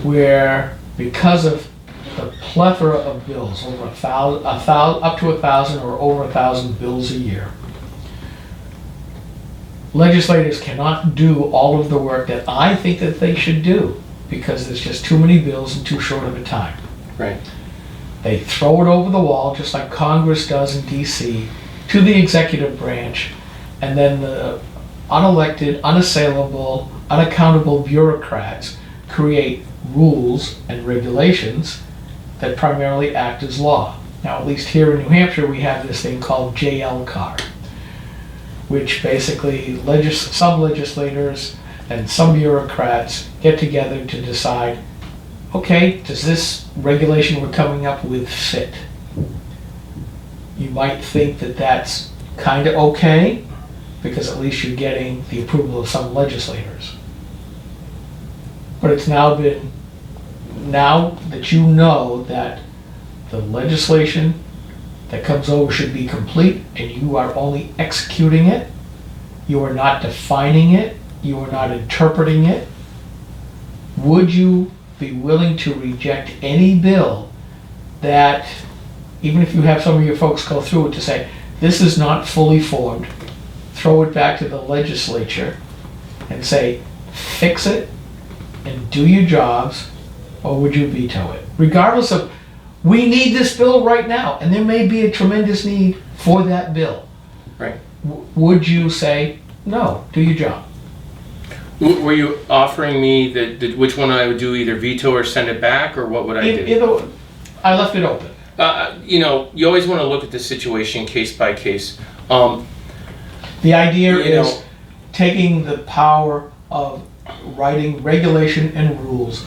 where because of the plethora of bills, over up to 1,000 or over 1,000 bills a year, legislators cannot do all of the work that I think that they should do because there's just too many bills in too short of a time. Right. They throw it over the wall, just like Congress does in DC, to the executive branch, and then the unelected, unassailable, unaccountable bureaucrats create rules and regulations that primarily act as law. Now, at least here in New Hampshire, we have this thing called JLCAR, which basically some legislators and some bureaucrats get together to decide, okay, does this regulation we're coming up with fit? You might think that that's kind of okay, because at least you're getting the approval of some legislators. But it's now that you know that the legislation that comes over should be complete and you are only executing it, you are not defining it, you are not interpreting it, would you be willing to reject any bill that, even if you have some of your folks go through it, to say, this is not fully formed, throw it back to the legislature and say, fix it and do your jobs, or would you veto it? Regardless of we need this bill right now, and there may be a tremendous need for that bill. Right. Would you say, no, do your job? Were you offering me which one I would do, either veto or send it back, or what would I do? Either, I left it open. You know, you always want to look at the situation case by case. The idea You is know- taking the power of writing regulation and rules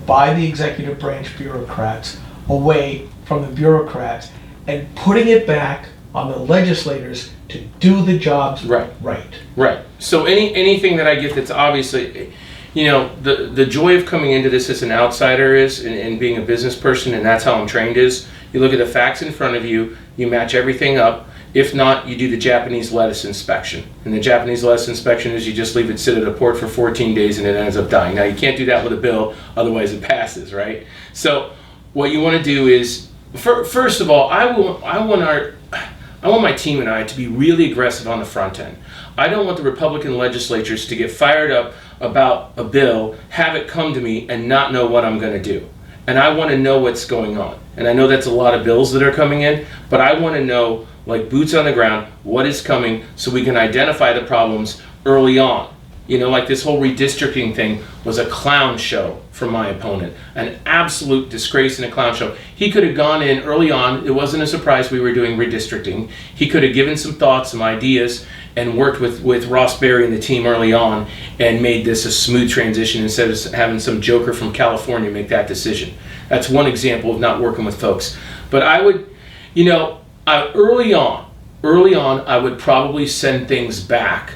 by the executive branch bureaucrats away from the bureaucrats and putting it back on the legislators to do the jobs Right. right. Right. So anything that I get that's obviously, you know, the joy of coming into this as an outsider is, and being a business person, and that's how I'm trained is, you look at the facts in front of you, you match everything up. If not, you do the Japanese lettuce inspection. And the Japanese lettuce inspection is you just leave it sit at a port for 14 days and it ends up dying. Now, you can't do that with a bill, otherwise it passes, right? So what you want to do is, first of all, I want my team and I to be really aggressive on the front end. I don't want the Republican legislatures to get fired up about a bill, have it come to me, and not know what I'm going to do. And I want to know what's going on. And I know that's a lot of bills that are coming in, but I want to know, like boots on the ground, what is coming so we can identify the problems early on. You know, like this whole redistricting thing was a clown show from my opponent. An absolute disgrace and a clown show. He could have gone in early on. It wasn't a surprise we were doing redistricting. He could have given some thoughts, some ideas, and worked with Ross Berry and the team early on and made this a smooth transition instead of having some joker from California make that decision. That's one example of not working with folks. But I would, you know, early on, I would probably send things back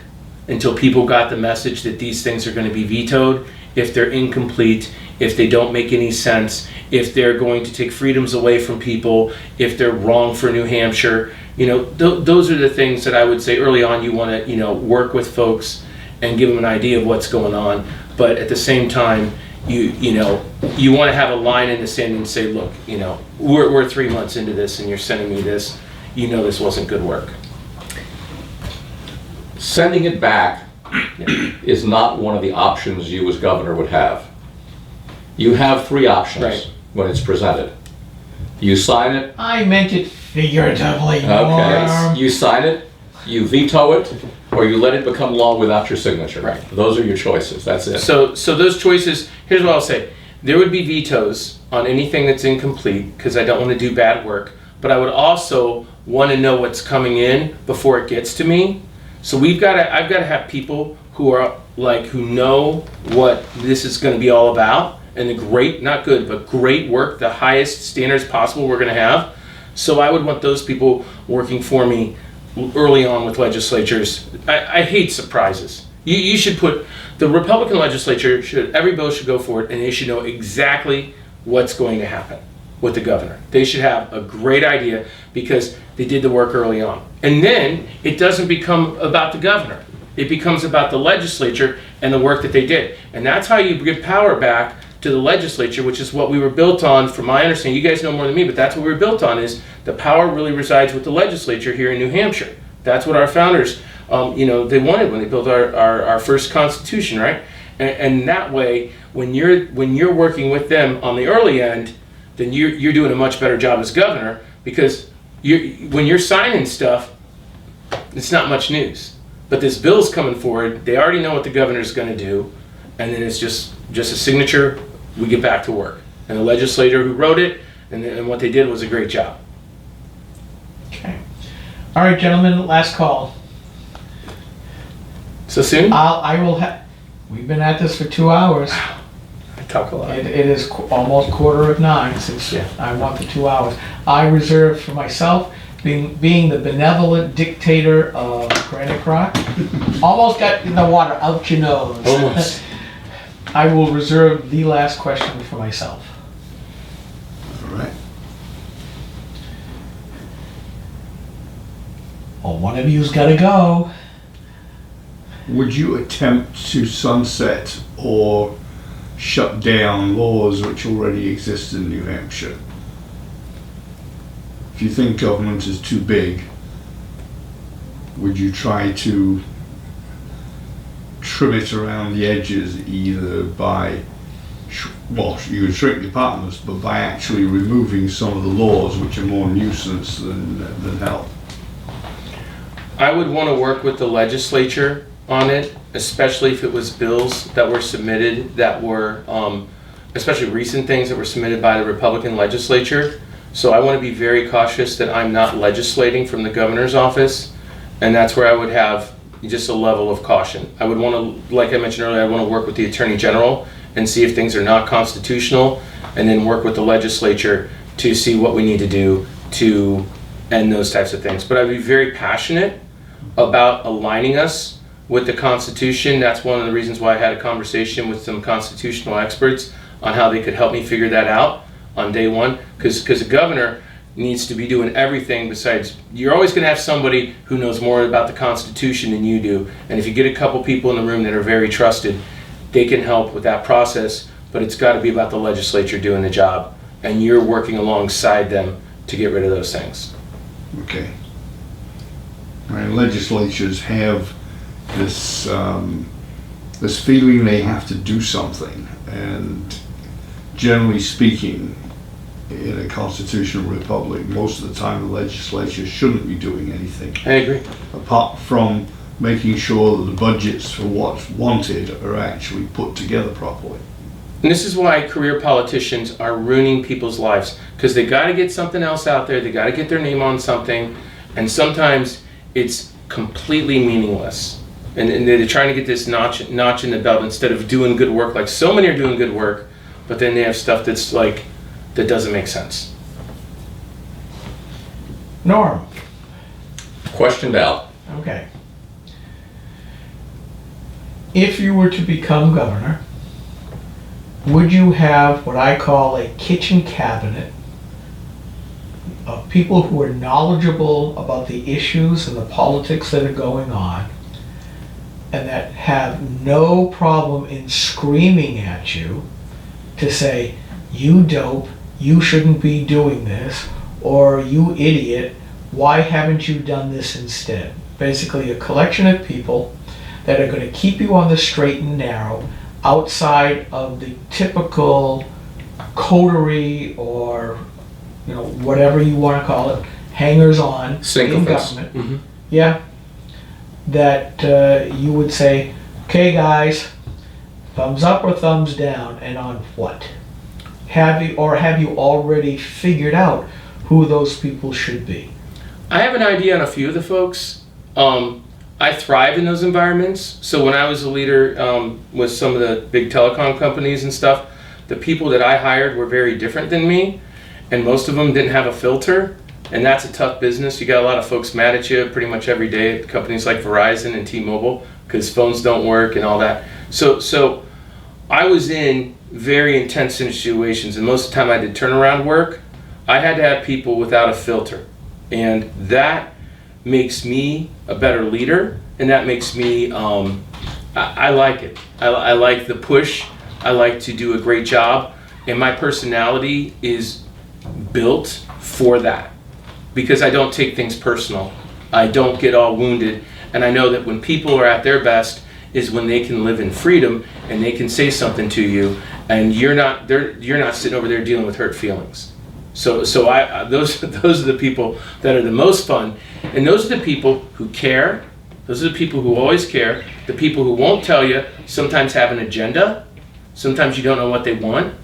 until people got the message that these things are going to be vetoed if they're incomplete, if they don't make any sense, if they're going to take freedoms away from people, if they're wrong for New Hampshire. You know, those are the things that I would say early on you want to, you know, work with folks and give them an idea of what's going on. But at the same time, you know, you want to have a line in the sand and say, look, you know, we're 3 months into this and you're sending me this. You know this wasn't good work. Sending it back is not one of the options you as governor would have. You have three options Right. when it's presented. You sign it, I meant it figuratively, okay, Norm. you sign it, you veto it, or you let it become law without your signature. Right. Those are your choices, that's it. So those choices, here's what I'll say. There would be vetoes on anything that's incomplete because I don't want to do bad work, but I would also want to know what's coming in before it gets to me. So I've got to have people who are who know what this is going to be all about, and the great, not good, but great work, the highest standards possible we're going to have. So I would want those people working for me early on with legislatures. I hate surprises. You should put, the Republican legislature every bill should go forward and they should know exactly what's going to happen with the governor. They should have a great idea because they did the work early on. And then it doesn't become about the governor. It becomes about the legislature and the work that they did. And that's how you give power back to the legislature, which is what we were built on, from my understanding. You guys know more than me, but that's what we were built on, is the power really resides with the legislature here in New Hampshire. That's what our founders, you know, they wanted when they built our first constitution, right? And that way, when you're working with them on the early end, then you're doing a much better job as governor, because when you're signing stuff, it's not much news. But this bill's coming forward, they already know what the governor's going to do, and then it's just a signature, we get back to work. And the legislator who wrote it and what they did was a great job. Okay. All right, gentlemen, last call. So soon? I will have, we've been at this for 2 hours. I talk a lot. It is almost 8:45 since Yeah. I want the 2 hours. I reserve for myself, being the benevolent dictator of Granite Rock. Almost got in the water out your nose. Almost. I will reserve the last question for myself. All right. Well, one of you's got to go. Would you attempt to sunset or shut down laws which already exist in New Hampshire? If you think government is too big, would you try to trim it around the edges, either by you would shrink the partners, but by actually removing some of the laws which are more nuisance than help. I would want to work with the legislature on it, especially if it was bills that were submitted that were, especially recent things that were submitted by the Republican legislature. So I want to be very cautious that I'm not legislating from the governor's office, and that's where I would have just a level of caution. I would want to, like I mentioned earlier, I want to work with the Attorney General and see if things are not constitutional, and then work with the legislature to see what we need to do to end those types of things. But I'd be very passionate about aligning us with the Constitution. That's one of the reasons why I had a conversation with some constitutional experts on how they could help me figure that out on day one, because a governor needs to be doing everything besides, you're always going to have somebody who knows more about the Constitution than you do, and if you get a couple people in the room that are very trusted, they can help with that process, but it's got to be about the legislature doing the job, and you're working alongside them to get rid of those things. Okay. Right, legislatures have this this feeling they have to do something, and generally speaking, in a constitutional republic, most of the time the legislature shouldn't be doing anything. I agree. Apart from making sure that the budgets for what's wanted are actually put together properly. And this is why career politicians are ruining people's lives, because they got to get something else out there, they got to get their name on something, and sometimes it's completely meaningless. And they're trying to get this notch in the belt instead of doing good work, like so many are doing good work, but then they have stuff that's like, that doesn't make sense. Norm, Questioned out. okay. If you were to become governor, would you have what I call a kitchen cabinet of people who are knowledgeable about the issues and the politics that are going on, and that have no problem in screaming at you to say, you dope, you shouldn't be doing this, or you idiot, why haven't you done this instead? Basically a collection of people that are going to keep you on the straight and narrow, outside of the typical coterie or, you know, whatever you want to call it, hangers-on in Sycophants. government. Mm-hmm. Yeah, that you would say, okay guys, thumbs up or thumbs down, and on what? Have you already figured out who those people should be? I have an idea on a few of the folks. I thrive in those environments. So when I was a leader with some of the big telecom companies and stuff, the people that I hired were very different than me, and most of them didn't have a filter, and that's a tough business. You got a lot of folks mad at you pretty much every day at companies like Verizon and T-Mobile because phones don't work and all that. So I was in very intense situations, and most of the time I did turnaround work. I had to have people without a filter, and that makes me a better leader, and that makes me, I like it. I like the push. I like to do a great job, and my personality is built for that because I don't take things personal. I don't get all wounded, and I know that when people are at their best is when they can live in freedom and they can say something to you, and you're not sitting over there dealing with hurt feelings. So those are the people that are the most fun, and those are the people who care. Those are the people who always care. The people who won't tell you, sometimes have an agenda. Sometimes you don't know what they want,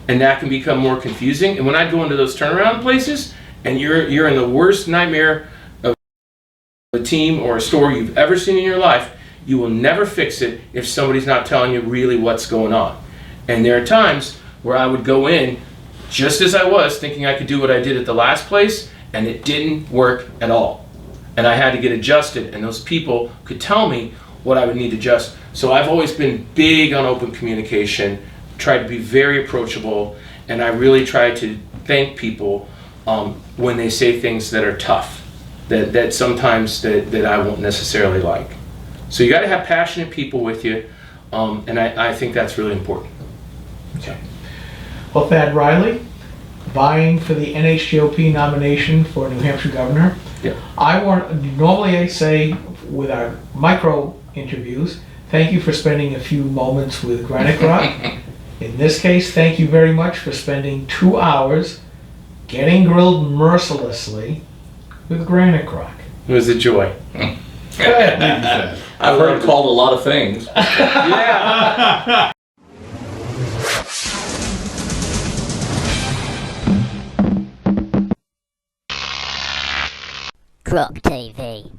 and that can become more confusing. And when I go into those turnaround places, and you're in the worst nightmare of a team or a store you've ever seen in your life, you will never fix it if somebody's not telling you really what's going on. And there are times where I would go in just as I was, thinking I could do what I did at the last place, and it didn't work at all. And I had to get adjusted, and those people could tell me what I would need to adjust. So I've always been big on open communication, tried to be very approachable, and I really try to thank people when they say things that are tough, that sometimes that I won't necessarily like. So you got to have passionate people with you, and I think that's really important. Okay. Well, Thad Riley, vying for the NHGOP nomination for New Hampshire governor. Yeah. Normally I say with our micro interviews, thank you for spending a few moments with Granite Rock. In this case, thank you very much for spending 2 hours getting grilled mercilessly with Granite Crock. It was a joy. Good. Thank you, Chad. I've heard it called a lot of things. Yeah. Grok TV.